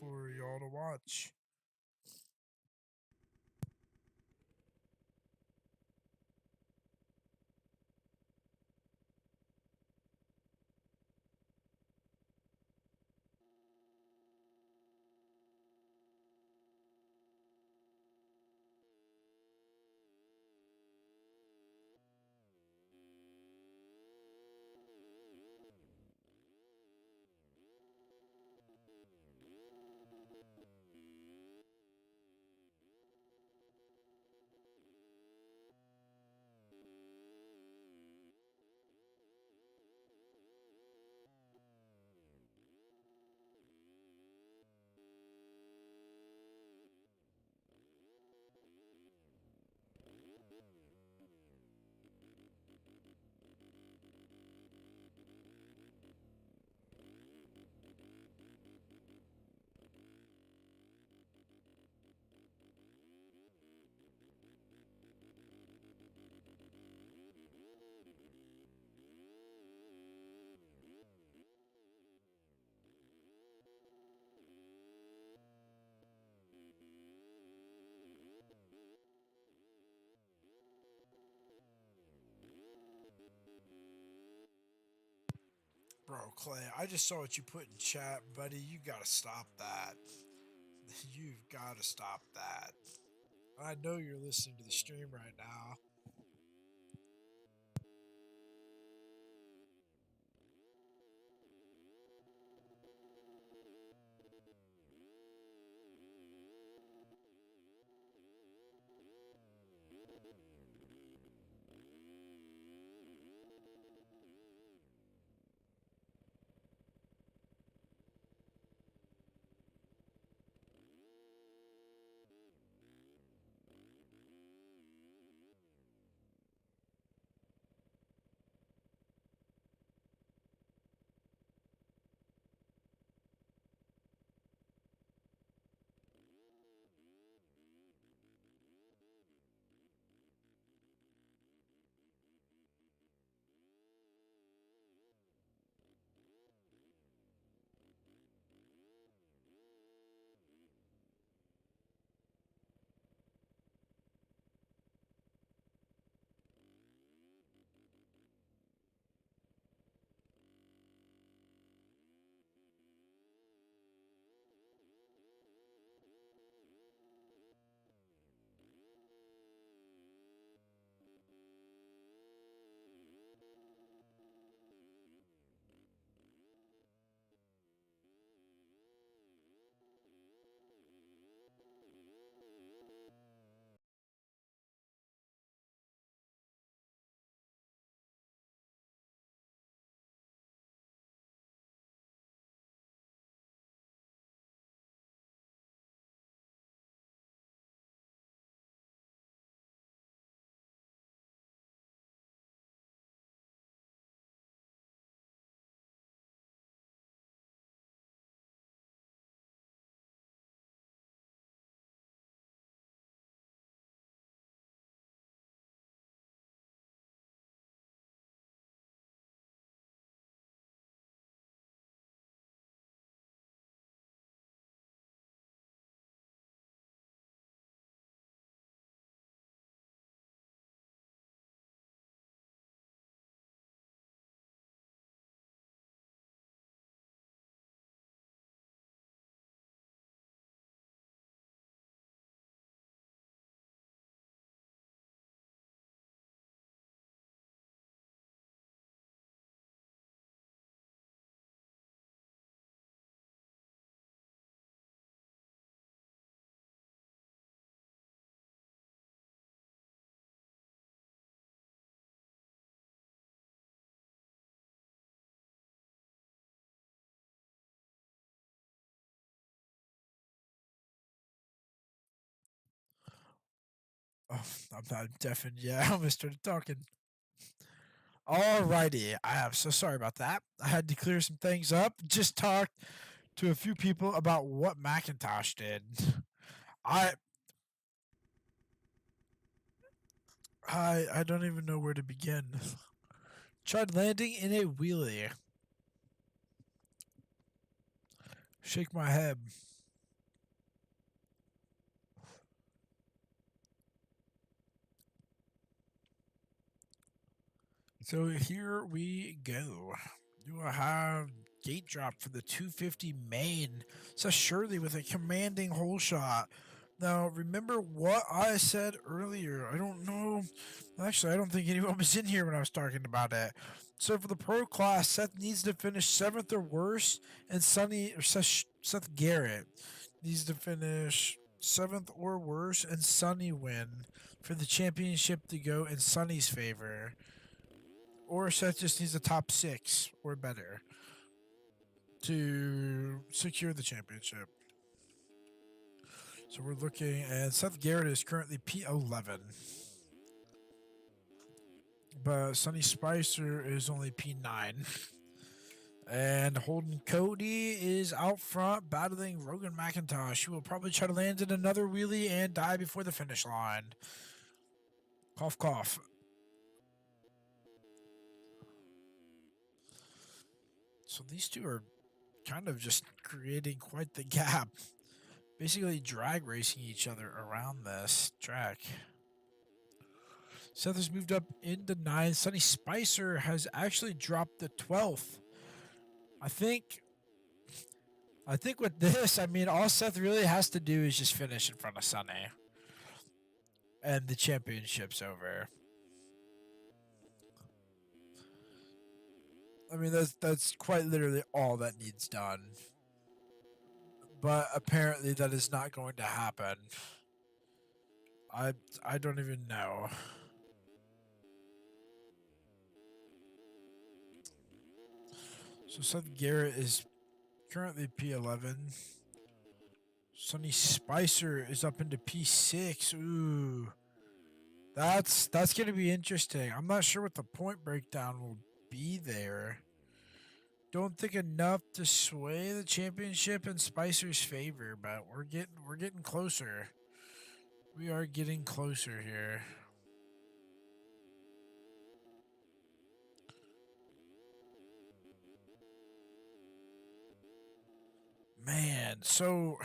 [SPEAKER 2] for y'all to watch. Bro, Clay, I just saw what you put in chat, buddy. You gotta stop that. You've gotta stop that. I know you're listening to the stream right now. I'm not deafened yet. I almost started talking. Alrighty, I am so sorry about that. I had to clear some things up. Just talked to a few people about what Macintosh did. I I don't even know where to begin. Tried landing in a wheelie. Shake my head. So here we go. You will have gate drop for the 250 main. Seth Shirley with a commanding hole shot. Now, remember what I said earlier. I don't know. Actually, I don't think anyone was in here when I was talking about it. So for the pro class, Seth needs to finish 7th or worse, and Seth Garrett needs to finish 7th or worse, and Sonny win for the championship to go in Sonny's favor. Or Seth just needs a top 6 or better to secure the championship. So we're looking, and Seth Garrett is currently P11. But Sonny Spicer is only P9. And Holden Cody is out front battling Rogan McIntosh, who will probably try to land in another wheelie and die before the finish line. Cough, cough. So these two are kind of just creating quite the gap. Basically drag racing each other around this track. Seth has moved up into 9th. Sonny Spicer has actually dropped to 12th. I think with this, I mean, all Seth really has to do is just finish in front of Sonny. And the championship's over. I mean, that's quite literally all that needs done. But apparently that is not going to happen. I don't even know. So Seth Garrett is currently P11. Sonny Spicer is up into P6. Ooh. That's going to be interesting. I'm not sure what the point breakdown will be there. Don't think enough to sway the championship in Spicer's favor, but we're getting closer. We are getting closer here. Man, so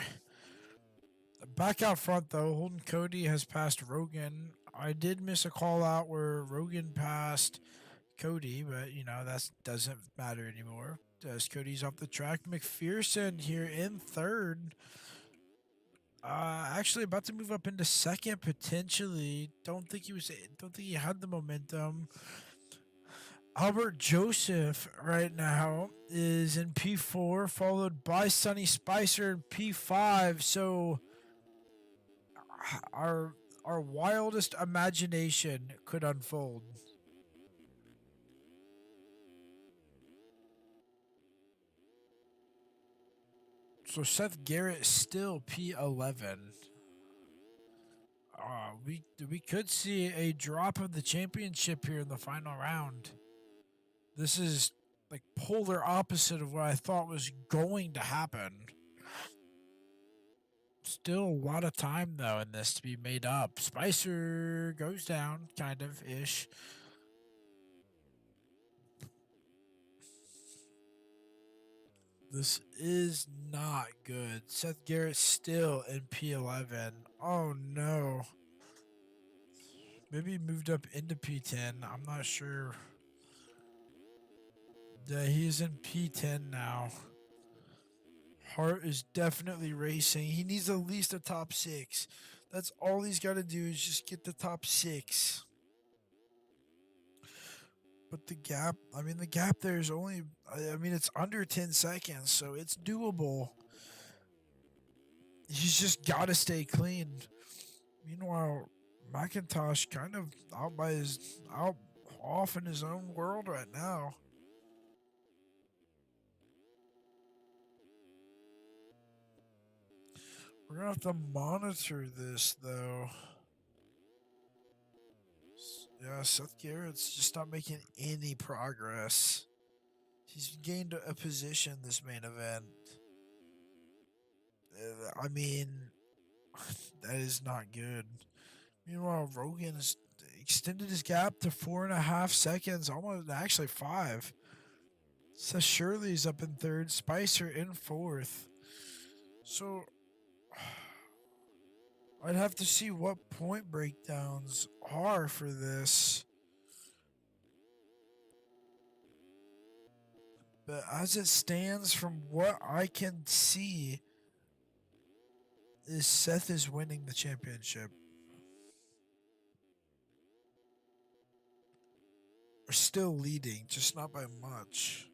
[SPEAKER 2] back out front though, Holden Cody has passed Rogan. I did miss a call out where Rogan passed Cody, but that doesn't matter anymore. As Cody's off the track, McPherson here in 3rd. Actually about to move up into 2nd potentially. Don't think he had the momentum. Albert Joseph right now is in P4, followed by Sonny Spicer in P5. So our wildest imagination could unfold. So Seth Garrett still P11. We could see a drop of the championship here in the final round. This is like polar opposite of what I thought was going to happen. Still a lot of time though in this to be made up. Spicer goes down, kind of ish. This is not good. Seth Garrett still in P11. Oh no. Maybe he moved up into P10. I'm not sure. Yeah, he's in P10 now. Hart is definitely racing. He needs at least a top 6. That's all he's got to do is just get the top 6. But the gap there is only, it's under 10 seconds, so it's doable. He's just got to stay clean. Meanwhile, McIntosh kind of out off in his own world right now. We're going to have to monitor this, though. Yeah, Seth Garrett's just not making any progress. He's gained a position this main event. I mean, that is not good. Meanwhile, Rogan has extended his gap to 4.5 seconds, almost actually 5. Seth Shirley's up in third, Spicer in fourth. So I'd have to see what point breakdowns are for this. But as it stands, from what I can see, is Seth is winning the championship. Or still leading, just not by much.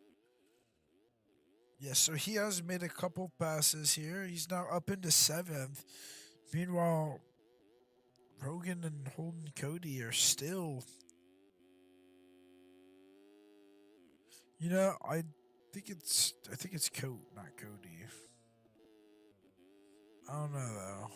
[SPEAKER 2] Yeah, so he has made a couple passes here. He's now up into 7th. Meanwhile, Rogan and Holden Cody are still. I think it's not Cody. I don't know though.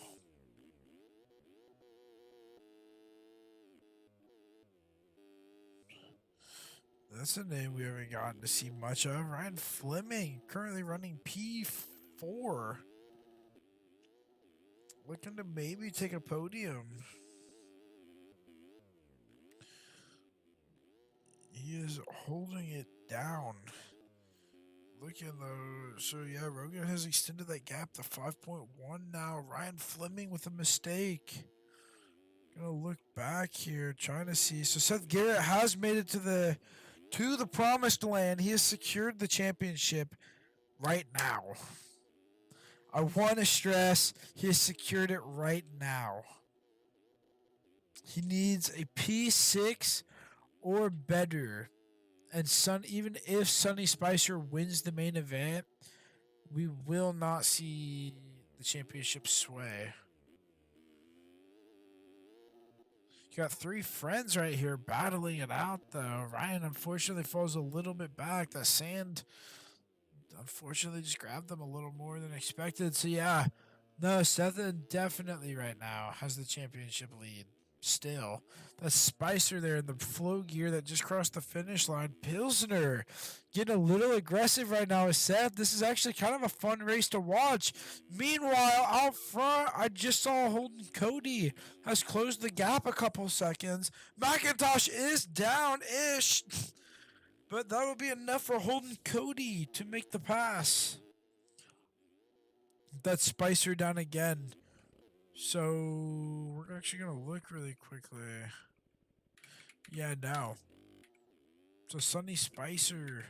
[SPEAKER 2] That's a name we haven't gotten to see much of. Ryan Fleming, currently running P4. Looking to maybe take a podium. He is holding it down. Looking though, so yeah, Rogan has extended that gap to 5.1 now. Ryan Fleming with a mistake. Gonna look back here, trying to see. So Seth Garrett has made it to the promised land. He has secured the championship right now. I want to stress he has secured it right now. He needs a P6 or better. And even if Sonny Spicer wins the main event, we will not see the championship sway. You got 3 friends right here battling it out, though. Ryan unfortunately falls a little bit back. That sand unfortunately just grabbed them a little more than expected. So yeah, no, Seth definitely right now has the championship lead. Still, that's Spicer there in the flow gear that just crossed the finish line. Pilsner getting a little aggressive right now with Seth. This is actually kind of a fun race to watch. Meanwhile, out front, I just saw Holden Cody has closed the gap a couple seconds. McIntosh is down-ish, but that will be enough for Holden Cody to make the pass. That's Spicer down again. So we're actually going to look really quickly. Yeah, now. So Sonny Spicer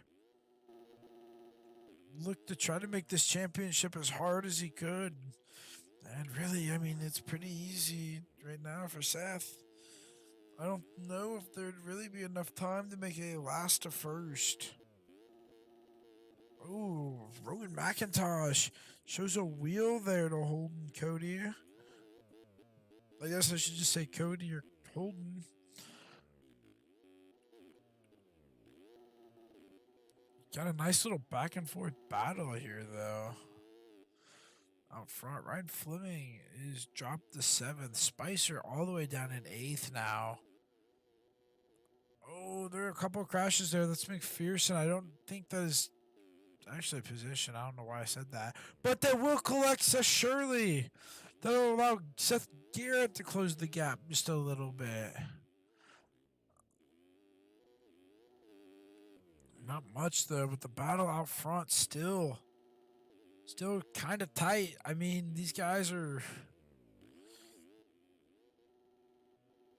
[SPEAKER 2] looked to try to make this championship as hard as he could. And really, I mean, it's pretty easy right now for Seth. I don't know if there'd really be enough time to make a last to first. Oh, Rowan McIntosh shows a wheel there to Holden Cody. I guess I should just say Cody or Holden. Got a nice little back and forth battle here, though. Out front, Ryan Fleming is dropped to 7th. Spicer all the way down in 8th now. Oh, there are a couple of crashes there. That's McPherson. I don't think that is actually a position. I don't know why I said that. But they will collect Seth Shirley. That'll allow Seth Garrett to close the gap just a little bit. Not much, though, but the battle out front still kind of tight. I mean, these guys are...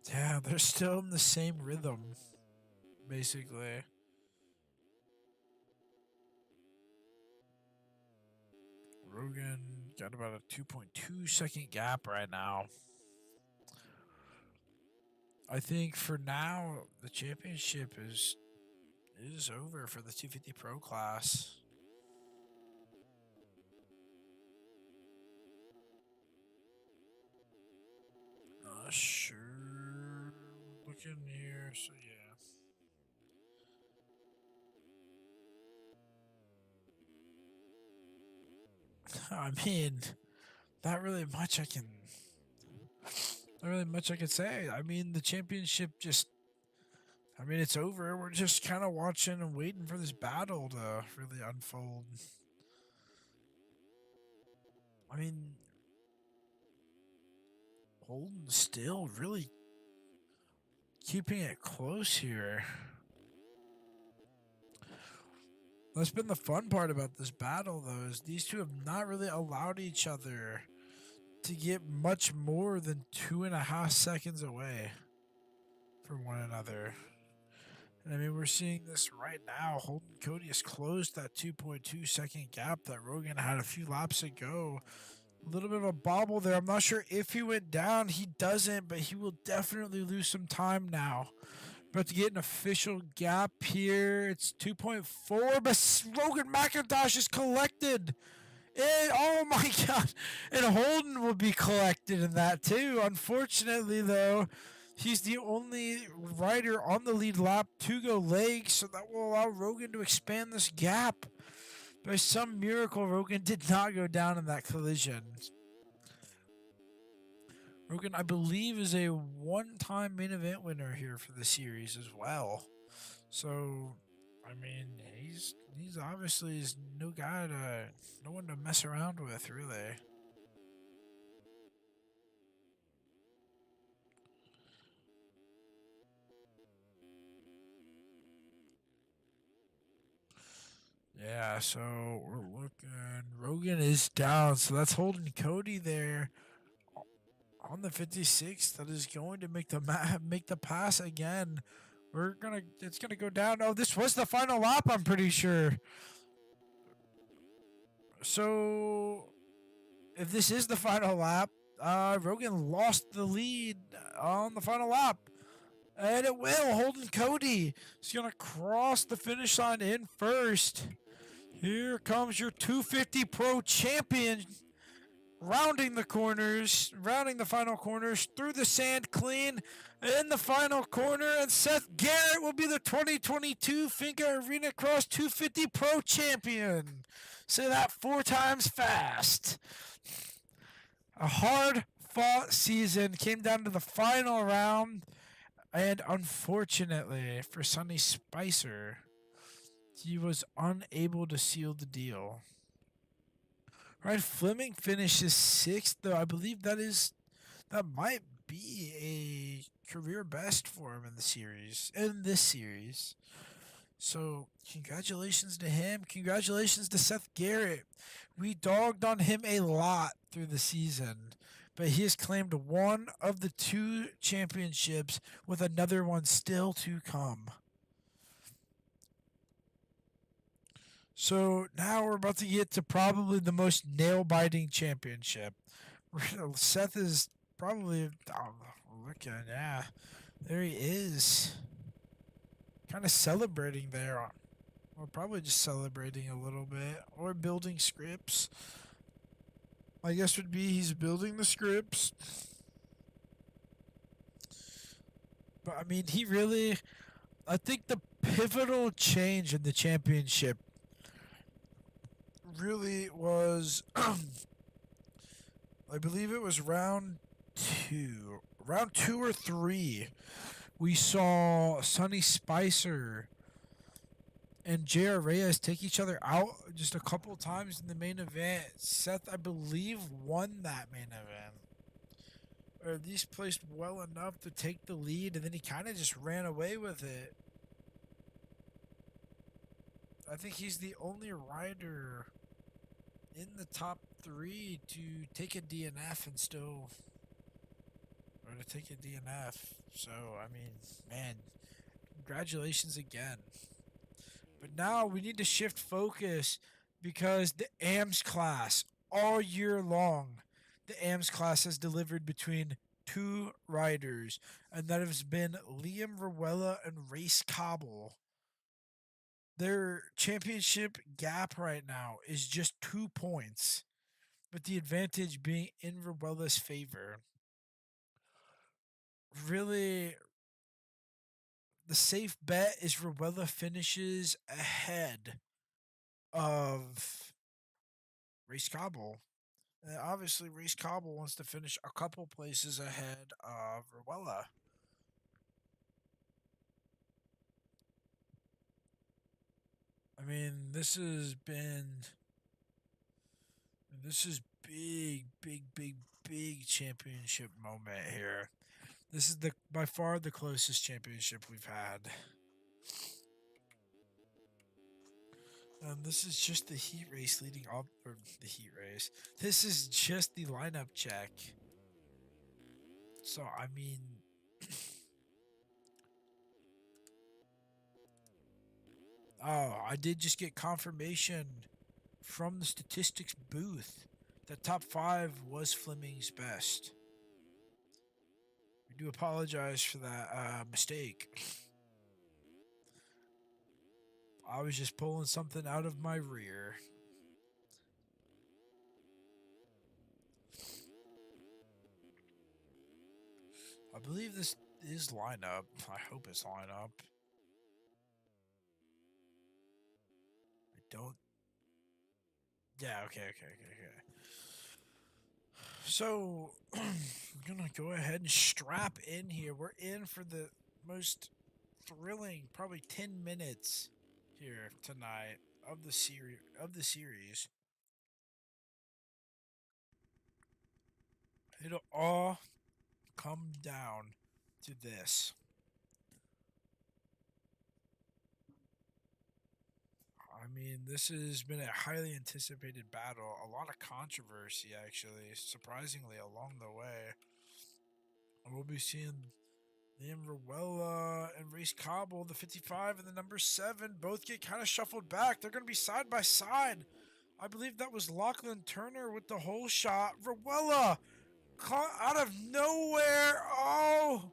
[SPEAKER 2] Yeah, they're still in the same rhythm, basically. Rogan got about a 2.2 second gap right now. I think for now, the championship is over for the 250 Pro class. Sure. Looking here, so yeah. I mean, not really much I can say. I mean, the championship just I mean, it's over. We're just kind of watching and waiting for this battle to really unfold. I mean, Holden still really keeping it close here. That's been the fun part about this battle, though, is these two have not really allowed each other to get much more than 2.5 seconds away from one another. And I mean, we're seeing this right now. Holden Cody has closed that 2.2 second gap that Rogan had a few laps ago. A little bit of a bobble there. I'm not sure if he went down. He doesn't, but he will definitely lose some time now. About to get an official gap here. It's 2.4, but Rogan McIntosh is collected. Oh my God. And Holden will be collected in that too. Unfortunately, though, he's the only rider on the lead lap to go legs, so that will allow Rogan to expand this gap. By some miracle, Rogan did not go down in that collision. Rogan, I believe, is a one-time main event winner here for the series as well. So, I mean, he's obviously is no guy to, no one to mess around with, really. Yeah, so we're looking. Rogan is down, so that's holding Cody there on the 56th. That is going to make the pass again. It's gonna go down. Oh, this was the final lap, I'm pretty sure. So if this is the final lap, Rogan lost the lead on the final lap. And it will. Holden Cody is going to cross the finish line in first. Here comes your 250 Pro champion, rounding the corners, rounding the final corners, through the sand clean in the final corner. And Seth Garrett will be the 2022 Finca Arenacross 250 Pro champion. Say that 4 times fast. A hard fought season came down to the final round. And unfortunately for Sonny Spicer, he was unable to seal the deal. Ryan Fleming finishes 6th, though I believe that might be a career best for him in this series. So congratulations to him. Congratulations to Seth Garrett. We dogged on him a lot through the season, but he has claimed one of the 2 championships, with another one still to come. So now we're about to get to probably the most nail-biting championship. Seth is probably looking, yeah, there he is, kind of celebrating there. Or probably just celebrating a little bit, or building scripts. My guess would be he's building the scripts. But I mean, I think the pivotal change in the championship really was, I believe it was round 2 or 3. We saw Sonny Spicer and J.R. Reyes take each other out just a couple times in the main event. Seth, I believe, won that main event, or at least placed well enough to take the lead, and then he kind of just ran away with it. I think he's the only rider in the top 3 to take a DNF and still, or to take a DNF. So, I mean, man, congratulations again. But now we need to shift focus, because the AMS class, all year long, the AMS class has delivered between 2 riders, and that has been Liam Ruella and Race Cobble. Their championship gap right now is just 2 points, with the advantage being in Ruella's favor. Really, the safe bet is Ruella finishes ahead of Race Cobble. And obviously, Race Cobble wants to finish a couple places ahead of Ruella. I mean, this is big championship moment here. This is the by far the closest championship we've had. This is just the heat race leading up, or the heat race. This is just the lineup check. So I mean, oh, I did just get confirmation from the statistics booth that top 5 was Fleming's best. We do apologize for that mistake. I was just pulling something out of my rear. I believe this is lineup. I hope it's lineup. I don't. Yeah, okay. So, we're gonna go ahead and strap in here. We're in for the most thrilling, probably 10 minutes here tonight of the series. It'll all come down to this. I mean, this has been a highly anticipated battle. A lot of controversy, actually, surprisingly, along the way. And we'll be seeing Liam Ruella and Reese Cobble, the 55 and the number 7, both get kind of shuffled back. They're going to be side by side. I believe that was Lachlan Turner with the hole shot. Ruella caught out of nowhere. Oh,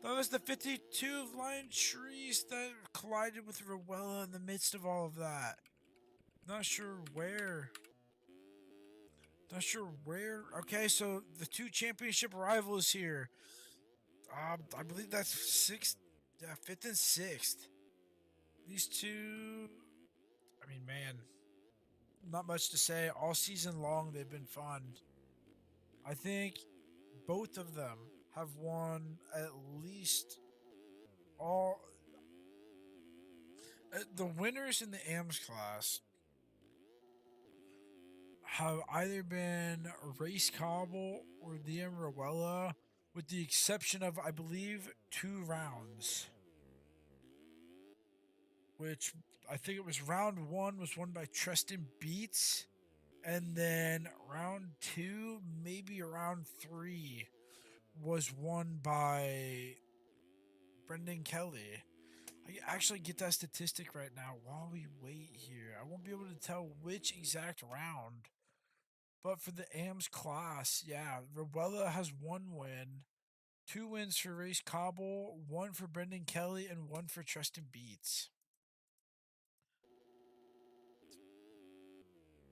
[SPEAKER 2] that was the 52 of Lion Trees that collided with Ruella in the midst of all of that. Not sure where. Okay, so the 2 championship rivals here. I believe that's 6th, 5th and 6th. These two, I mean, man, not much to say. All season long, they've been fun. I think both of them have won at least all. The winners in the AMS class have either been Race Cobble or Liam Ruella, with the exception of, I believe, 2 rounds. Which I think it was round 1 was won by Tristan Beats, and then round 2, maybe round 3, was won by Brendan Kelly. I actually get that statistic right now while we wait here. I won't be able to tell which exact round, but for the AMS class, yeah, Ruella has 1 win, 2 wins for Race Cobble, 1 for Brendan Kelly, and 1 for Tristan Beats.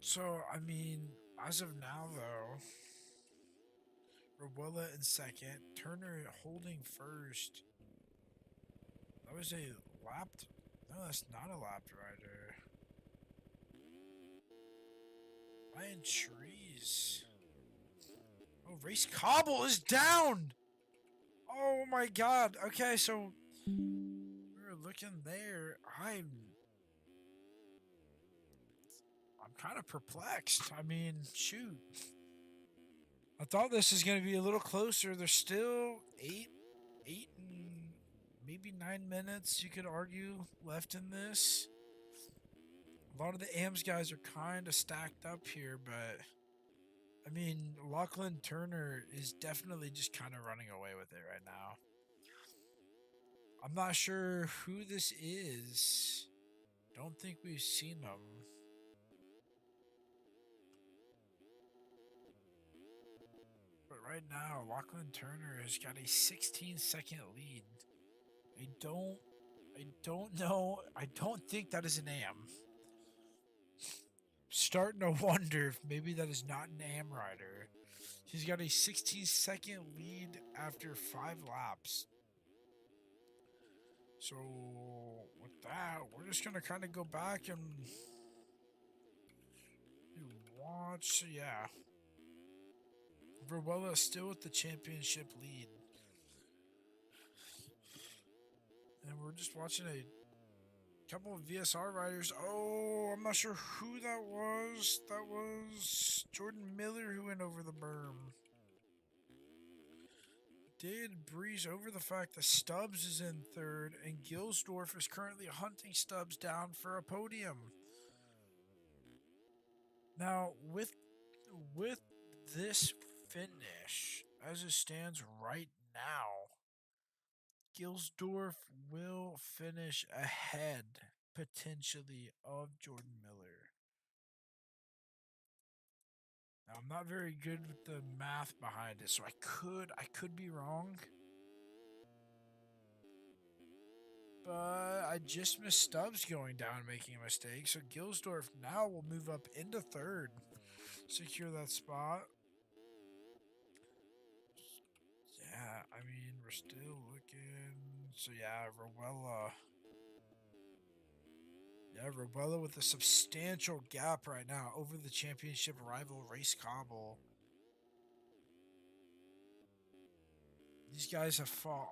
[SPEAKER 2] So, I mean, as of now, though, Ruella in 2nd, Turner holding 1st. That was a lapped. No, that's not a lapped rider. Lion Trees. Oh, Race Cobble is down! Oh my god. Okay, so we were looking there. I'm kind of perplexed. I mean, shoot. I thought this was going to be a little closer. There's still 8 and maybe 9 minutes, you could argue, left in this. A lot of the AMS guys are kind of stacked up here, but I mean, Lachlan Turner is definitely just kind of running away with it right now. I'm not sure who this is. Don't think we've seen him. But right now, Lachlan Turner has got a 16-second lead. I don't know. I don't think that is an AM. Starting to wonder if maybe that is not an AM rider. He's got a 16-second lead after 5 laps. So with that, we're just gonna kind of go back and watch. So yeah, Ruella still with the championship lead, and we're just watching a couple of VSR riders. Oh, I'm not sure who that was. That was Jordan Miller who went over the berm. Did breeze over the fact that Stubbs is in third and Gilsdorf is currently hunting Stubbs down for a podium. Now, with this finish as it stands right now, Gilsdorf will finish ahead potentially of Jordan Miller. Now, I'm not very good with the math behind it, so I could be wrong. But I just missed Stubbs going down making a mistake, so Gilsdorf now will move up into third, secure that spot. Yeah, I mean, we're still looking. So yeah, Rowella. Yeah, Rowella with a substantial gap right now over the championship rival Race Cobble. These guys have fought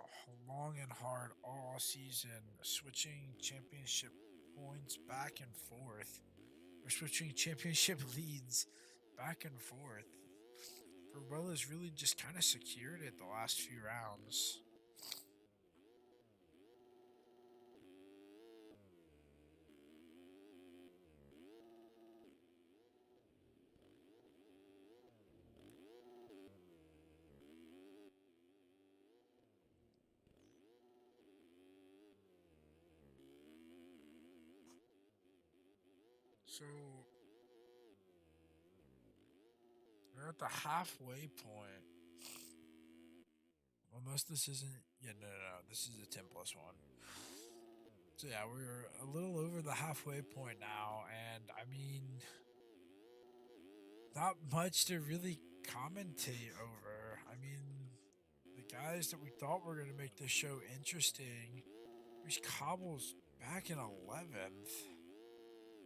[SPEAKER 2] long and hard all season, switching championship points back and forth. Or switching championship leads back and forth. Rowella's really just kind of secured it the last few rounds. So we're at the halfway point. Unless this isn't. Yeah, no. This is a 10 plus 1. So yeah, we're a little over the halfway point now, and I mean, not much to really commentate over. I mean, the guys that we thought were going to make this show interesting, Reese Cobble's back in 11th.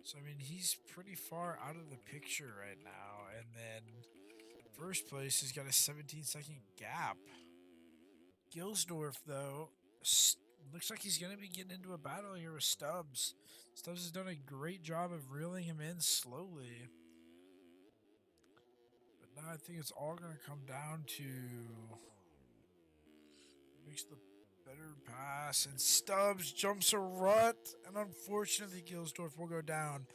[SPEAKER 2] So, I mean, he's pretty far out of the picture right now. And then first place has got a 17-second gap. Gilsdorf, though, looks like he's going to be getting into a battle here with Stubbs. Stubbs has done a great job of reeling him in slowly. But now I think it's all going to come down to makes the better pass, and Stubbs jumps a rut, and unfortunately Gilsdorf will go down.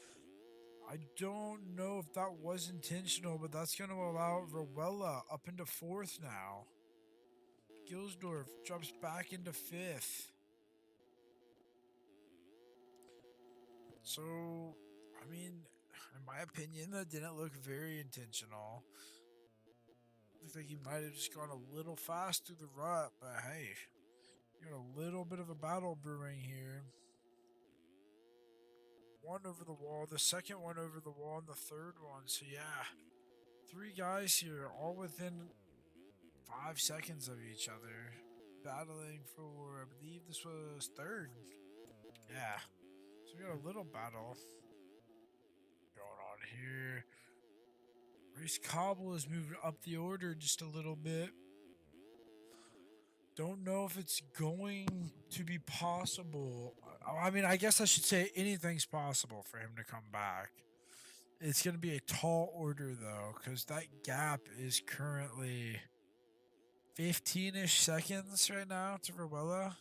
[SPEAKER 2] I don't know if that was intentional, but that's going to allow Rowella up into fourth now. Gilsdorf drops back into fifth. So, I mean, in my opinion, that didn't look very intentional. Looks like he might have just gone a little fast through the rut, but hey, you got a little bit of a battle brewing here. One over the wall, the second one over the wall, and the third one. So yeah, 3 guys here, all within 5 seconds of each other, battling for, I believe this was third. Yeah, so we got a little battle going on here. Reese Cobble has moved up the order just a little bit. Don't know if it's going to be possible. I mean, I guess I should say anything's possible for him to come back. It's going to be a tall order, though, because that gap is currently 15-ish seconds right now to Rowella.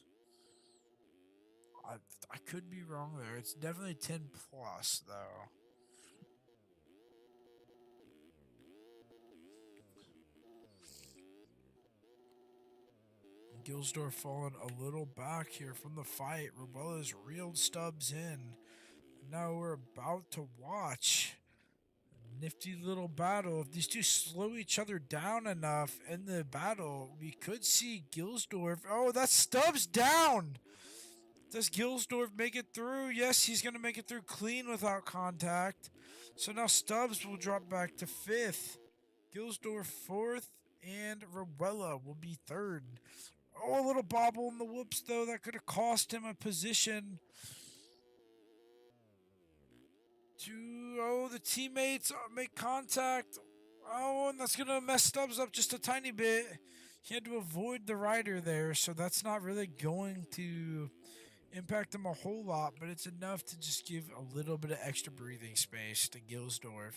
[SPEAKER 2] I could be wrong there. It's definitely 10 plus, though. Gilsdorf falling a little back here from the fight. Rowella's reeled Stubbs in. Now we're about to watch a nifty little battle. If these two slow each other down enough in the battle, we could see Gilsdorf. Oh, that's Stubbs down. Does Gilsdorf make it through? Yes, he's going to make it through clean without contact. So now Stubbs will drop back to fifth. Gilsdorf fourth, and Rowella will be third. Oh, a little bobble in the whoops, though. That could have cost him a position. The teammates make contact. Oh, and that's going to mess Stubbs up just a tiny bit. He had to avoid the rider there, so that's not really going to impact him a whole lot, but it's enough to just give a little bit of extra breathing space to Gilsdorf.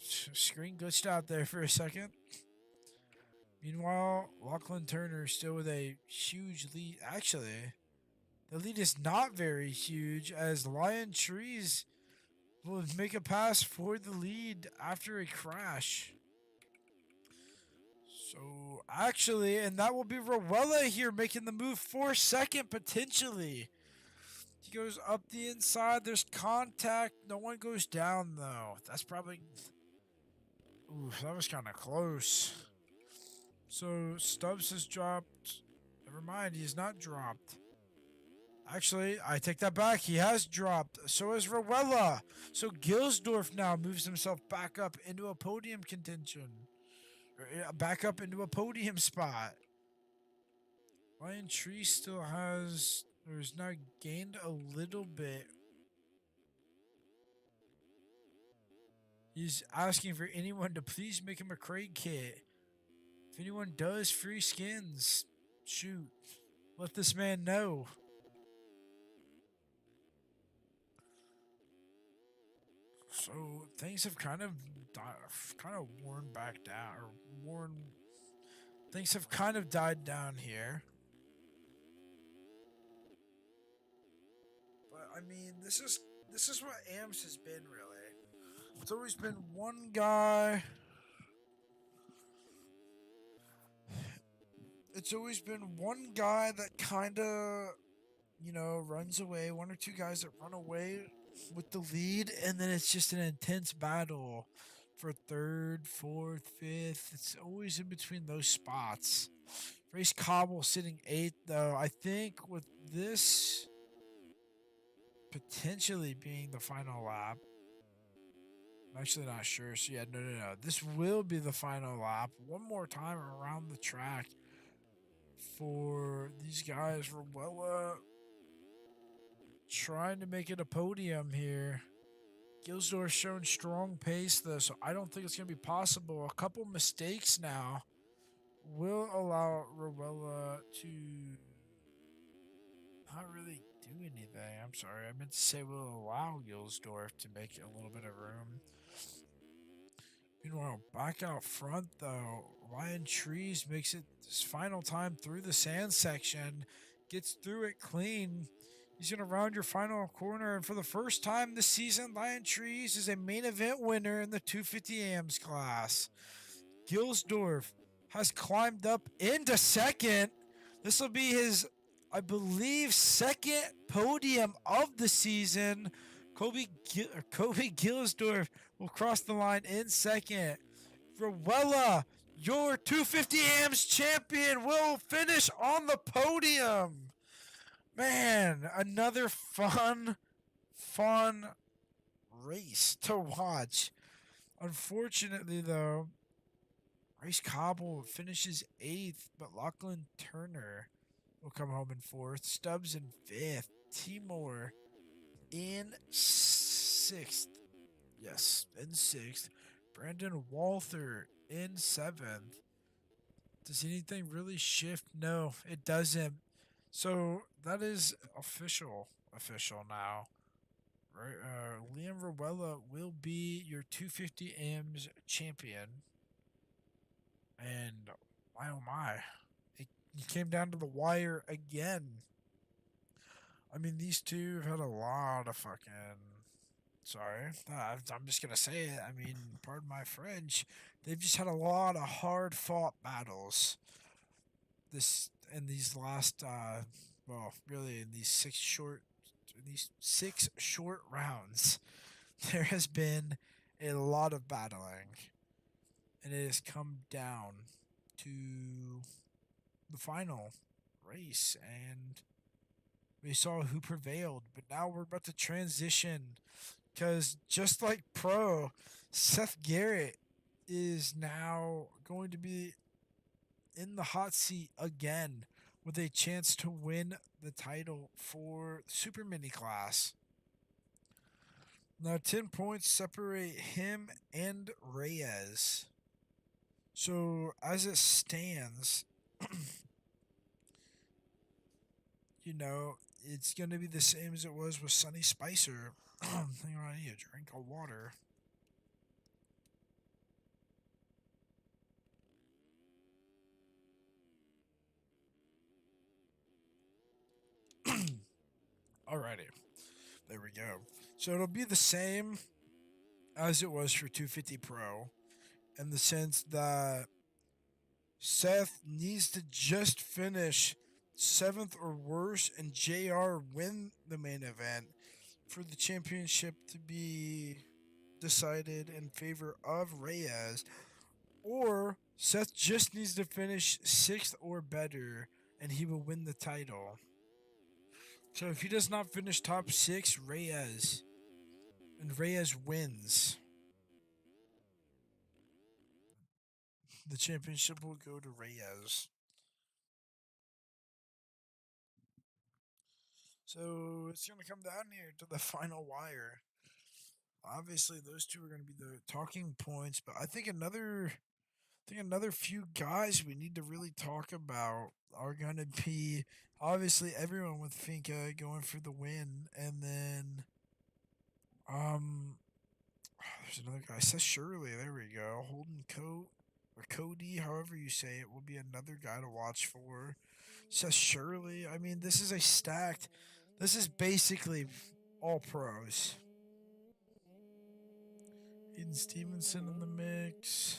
[SPEAKER 2] Screen glitched out there for a second. Meanwhile, Lachlan Turner still with a huge lead. Actually, the lead is not very huge as Lion Trees will make a pass for the lead after a crash. So, actually, and that will be Rowella here making the move for second potentially. He goes up the inside. There's contact. No one goes down, though. That's probably... Ooh, that was kind of close. So, Stubbs has dropped. Never mind, he's not dropped. Actually, I take that back. He has dropped. So has Rowella. So Gilsdorf now moves himself back up into a podium contention. Or back up into a podium spot. Lion Tree still has... Or has now gained a little bit. He's asking for anyone to please make him a Craig kit. If anyone does, free skins. Shoot. Let this man know. So things have kind of worn back down, or worn. Things have kind of died down here. But I mean, this is what AMS has been really. It's always been one guy. It's always been one guy that kind of, runs away. One or two guys that run away with the lead, and then it's just an intense battle for third, fourth, fifth. It's always in between those spots. Race Cobble sitting eighth, though. I think with this potentially being the final lap, I'm actually not sure. So, yeah, no. This will be the final lap. One more time around the track for these guys. Rowella trying to make it a podium here. Gilsdorf showing strong pace, though, so I don't think it's going to be possible. A couple mistakes now will allow Rowella to not really do anything. I'm sorry. I meant to say will allow Gilsdorf to make a little bit of room. Meanwhile, back out front, though, Lion Trees makes it his final time through the sand section. Gets through it clean. He's going to round your final corner. And for the first time this season, Lion Trees is a main event winner in the 250 AMs class. Gilsdorf has climbed up into second. This will be his, I believe, second podium of the season. Kobe Gilsdorf will cross the line in second. Rowella, your 250 AMs champion, will finish on the podium. Man, another fun race to watch. Unfortunately, though, Race Cobble finishes 8th, but Lachlan Turner will come home in 4th. Stubbs in 5th. Timor in 6th. Yes, in 6th. Brandon Walther in 7th. Does anything really shift? No, it doesn't. So that is official now. Right, Liam Rowella will be your 250 AMs champion. And oh my, it came down to the wire again. I mean, these two have had a lot of fucking. Sorry, I'm just gonna say it. I mean, pardon my French. They've just had a lot of hard fought battles. This in these last, well, really in these six short rounds, there has been a lot of battling, and it has come down to the final race, and we saw who prevailed. But now we're about to transition, because just like Pro, Seth Garrett is now going to be in the hot seat again with a chance to win the title for Super Mini class. Now 10 points separate him and Reyes. So as it stands, you know, it's going to be the same as it was with Sunny Spicer. Hang on, I need a drink of water. Alrighty, there we go. So it'll be the same as it was for 250 Pro in the sense that Seth needs to just finish seventh or worse and JR win the main event for the championship to be decided in favor of Reyes, or Seth just needs to finish sixth or better and he will win the title. So if he does not finish top six, Reyes, and Reyes wins, the championship will go to Reyes. So it's going to come down here to the final wire. Obviously, those two are going to be the talking points, but I think another few guys we need to really talk about are going to be obviously everyone with Finca going for the win, and then there's another guy, Seth Shirley. There we go, Holden Coat or Cody, however you say it, will be another guy to watch for. Seth Shirley. I mean, this is a stacked. This is basically all pros. Aiden Stevenson in the mix.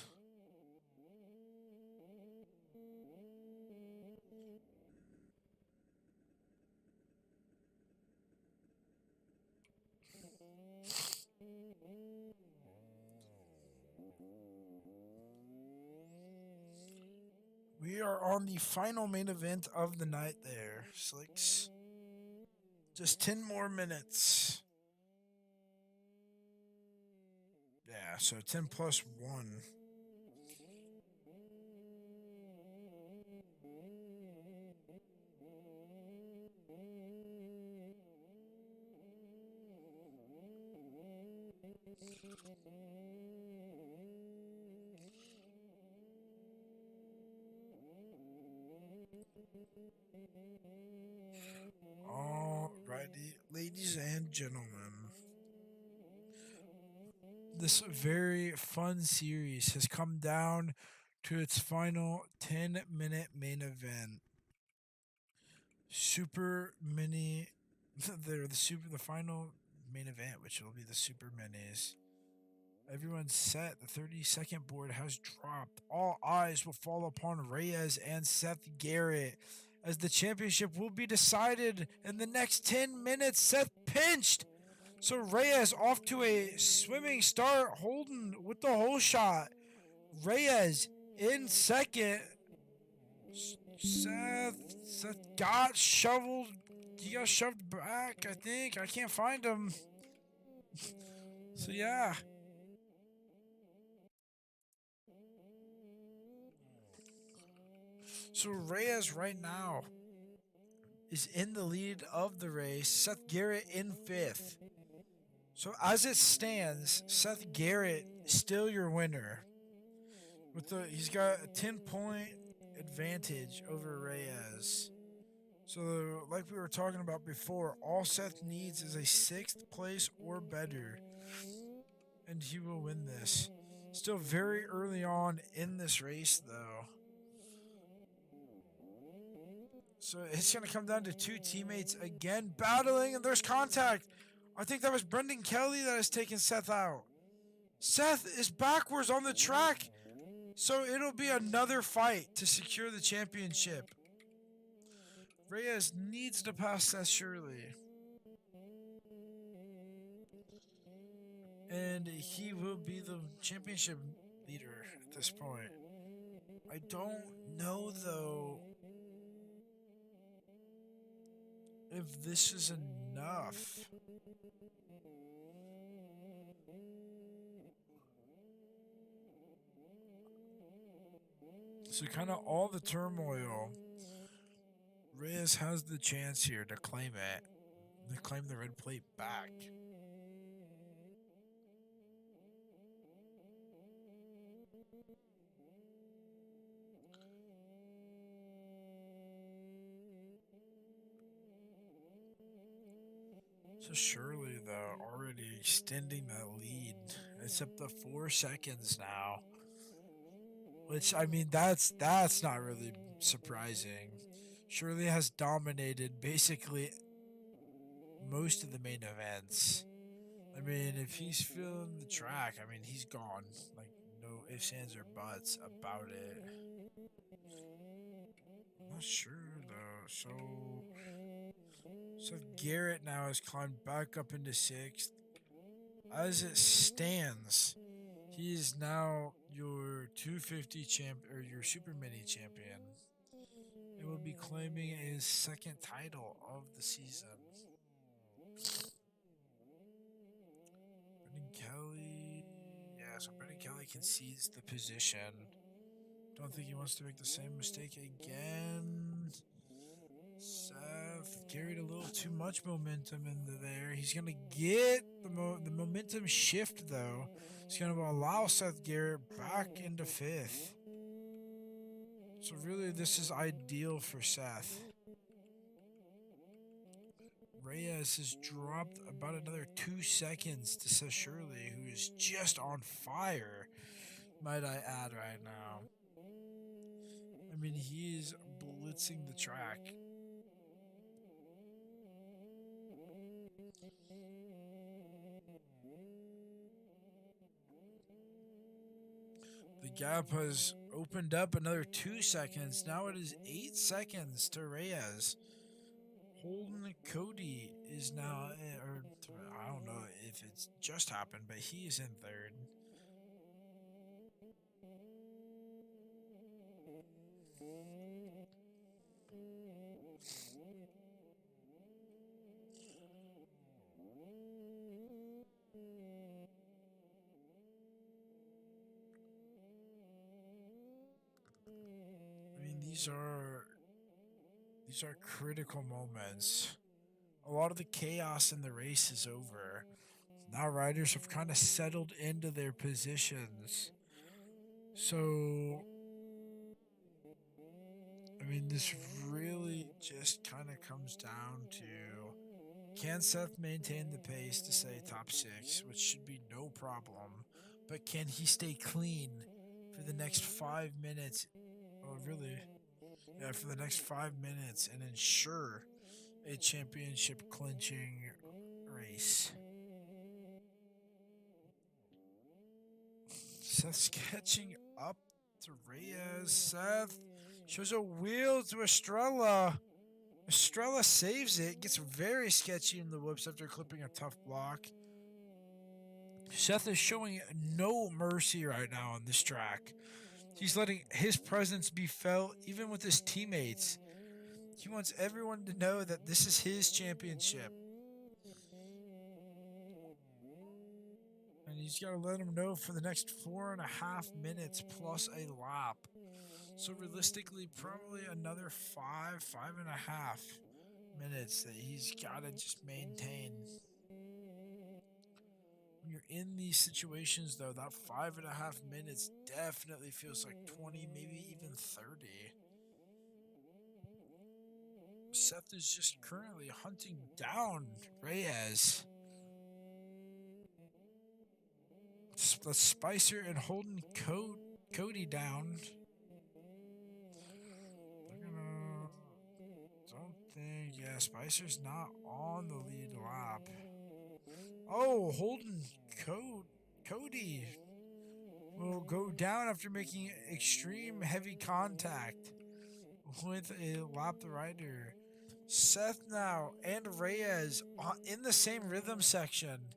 [SPEAKER 2] We are on the final main event of the night there, Slicks. Just 10 more minutes. Yeah, so 10 plus 1. Alrighty, ladies and gentlemen. This very fun series has come down to its final 10-minute main event. Super mini. They're the final main event, which will be the super minis. Everyone's set. The 30-second board has dropped. All eyes will fall upon Reyes and Seth Garrett as the championship will be decided in the next 10 minutes. Seth pinched. So Reyes off to a swimming start. Holden with the hole shot. Reyes in second. Seth got shoveled. He got shoved back, I think. I can't find him. So yeah. So Reyes right now is in the lead of the race. Seth Garrett in fifth. So as it stands, Seth Garrett still your winner. He's got a 10-point advantage over Reyes. So like we were talking about before, all Seth needs is a sixth place or better, and he will win this. Still very early on in this race though. So it's going to come down to two teammates again battling, and there's contact. I think that was Brendan Kelly that has taken Seth out. Seth is backwards on the track, so it'll be another fight to secure the championship. Reyes needs to pass Seth Shirley, and he will be the championship leader at this point. I don't know, though, if this is enough. So kind of all the turmoil, Reyes has the chance here to claim it, to claim the red plate back. So Shirley, though, already extending that lead. It's up to 4 seconds now. Which I mean, that's not really surprising. Shirley has dominated basically most of the main events. I mean, if he's feeling the track, I mean, he's gone. Like, no ifs, ands, or buts about it. I'm not sure, though. So Garrett now has climbed back up into sixth. As it stands, he is now your 250 champ or your super mini champion. It will be claiming his second title of the season. Brendan Kelly. Yeah, so Brendan Kelly concedes the position. Don't think he wants to make the same mistake again. Seth carried a little too much momentum into there. He's going to get the momentum shift, though. It's going to allow Seth Garrett back into fifth. So, really, this is ideal for Seth. Reyes has dropped about another 2 seconds to Seth Shirley, who is just on fire, might I add, right now. I mean, he is blitzing the track. The gap has opened up another 2 seconds. Now it is 8 seconds to Reyes. Holden Cody is now, or I don't know if it's just happened, but he is in third. I mean, these are critical moments. A lot of the chaos in the race is over. Now riders have kind of settled into their positions. So, I mean, this really just kind of comes down to, can Seth maintain the pace to say top six, which should be no problem, but can he stay clean for the next 5 minutes? Oh, really? Yeah, for the next 5 minutes and ensure a championship clinching race. Seth's catching up to Reyes. Seth shows a wheel to Estrella. Estrella saves it. Gets very sketchy in the whoops after clipping a tough block. Seth is showing no mercy right now on this track. He's letting his presence be felt even with his teammates. He wants everyone to know that this is his championship. And he's got to let them know for the next 4.5 minutes plus a lap. So realistically, probably another 5.5 minutes that he's got to just maintain. When you're in these situations, though, that 5.5 minutes definitely feels like 20, maybe even 30. Seth is just currently hunting down Reyes. Let's Spicer and Holden Cody down. They're gonna. Don't think. Yeah, Spicer's not on the lead lap. Oh, Holden Cody will go down after making extreme heavy contact with a lapped rider. Seth now and Reyes in the same rhythm section.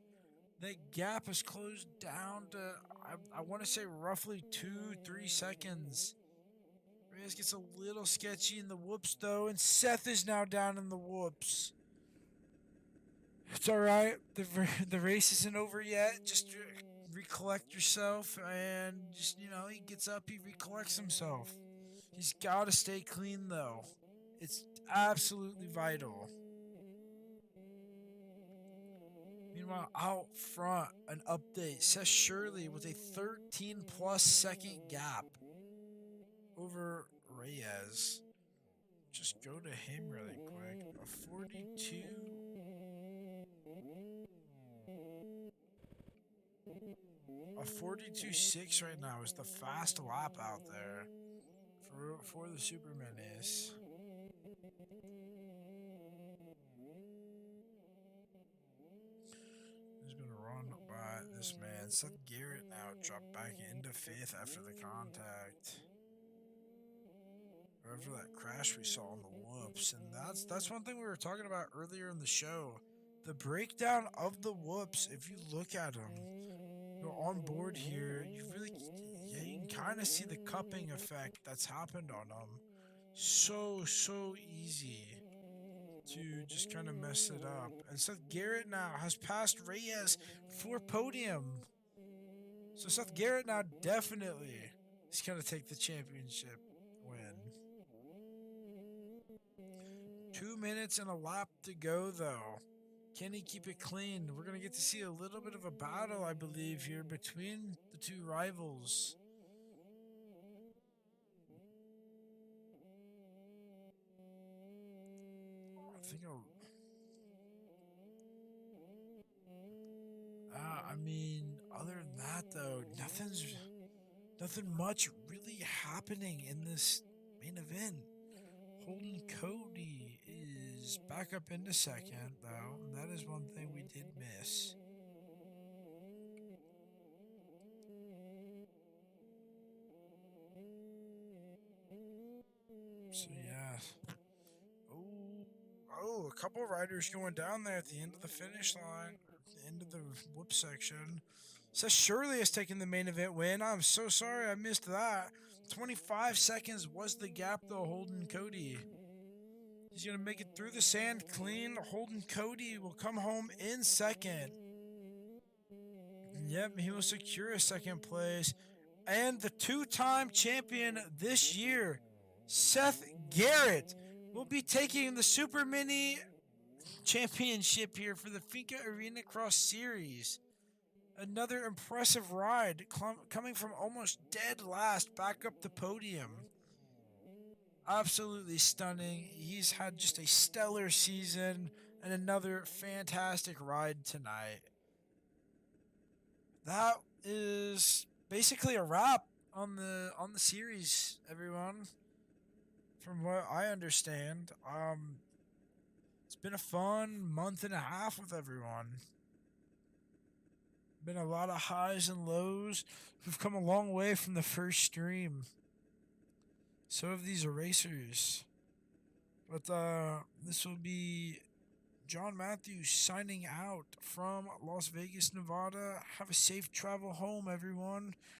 [SPEAKER 2] That gap is closed down to, I want to say, roughly 2-3 seconds. Reyes gets a little sketchy in the whoops, though, and Seth is now down in the whoops. It's all right. The race isn't over yet. Just recollect yourself, and just, he gets up, he recollects himself. He's got to stay clean, though. It's absolutely vital. Meanwhile, out front, an update. Seth Shirley with a 13+ second gap over Reyes. Just go to him really quick. A 42. A 42.6 right now is the fast lap out there for the Super Minis. He's been run by this man. Seth Garrett now dropped back into fifth after the contact. Or after that crash we saw on the whoops. And that's one thing we were talking about earlier in the show. The breakdown of the whoops, if you look at them, on board here, you can kind of see the cupping effect that's happened on them. So easy to just kind of mess it up. And Seth Garrett now has passed Reyes for podium. So Seth Garrett now definitely is going to take the championship win. 2 minutes and a lap to go, though. Can he keep it clean? We're going to get to see a little bit of a battle, I believe, here between the two rivals. I think other than that, though, nothing much really happening in this main event. Holden Cody is back up into second, though. And that is one thing we did miss. So, yeah. Oh, a couple riders going down there at the end of the finish line, the end of the whoop section. Seth Shirley has taken the main event win. I'm so sorry I missed that. 25 seconds was the gap, though, Holden Cody. He's going to make it through the sand clean. Holden Cody will come home in second. Yep, he will secure a second place. And the two-time champion this year, Seth Garrett, will be taking the Super Mini Championship here for the Finca Arenacross Series. Another impressive ride, coming from almost dead last back up the podium. Absolutely stunning. He's had just a stellar season and another fantastic ride tonight. That is basically a wrap on the series, everyone. From what I understand, it's been a fun month and a half with everyone. Been a lot of highs and lows. We've come a long way from the first stream. So have these erasers. But this will be John Matthews signing out from Las Vegas, Nevada. Have a safe travel home, everyone.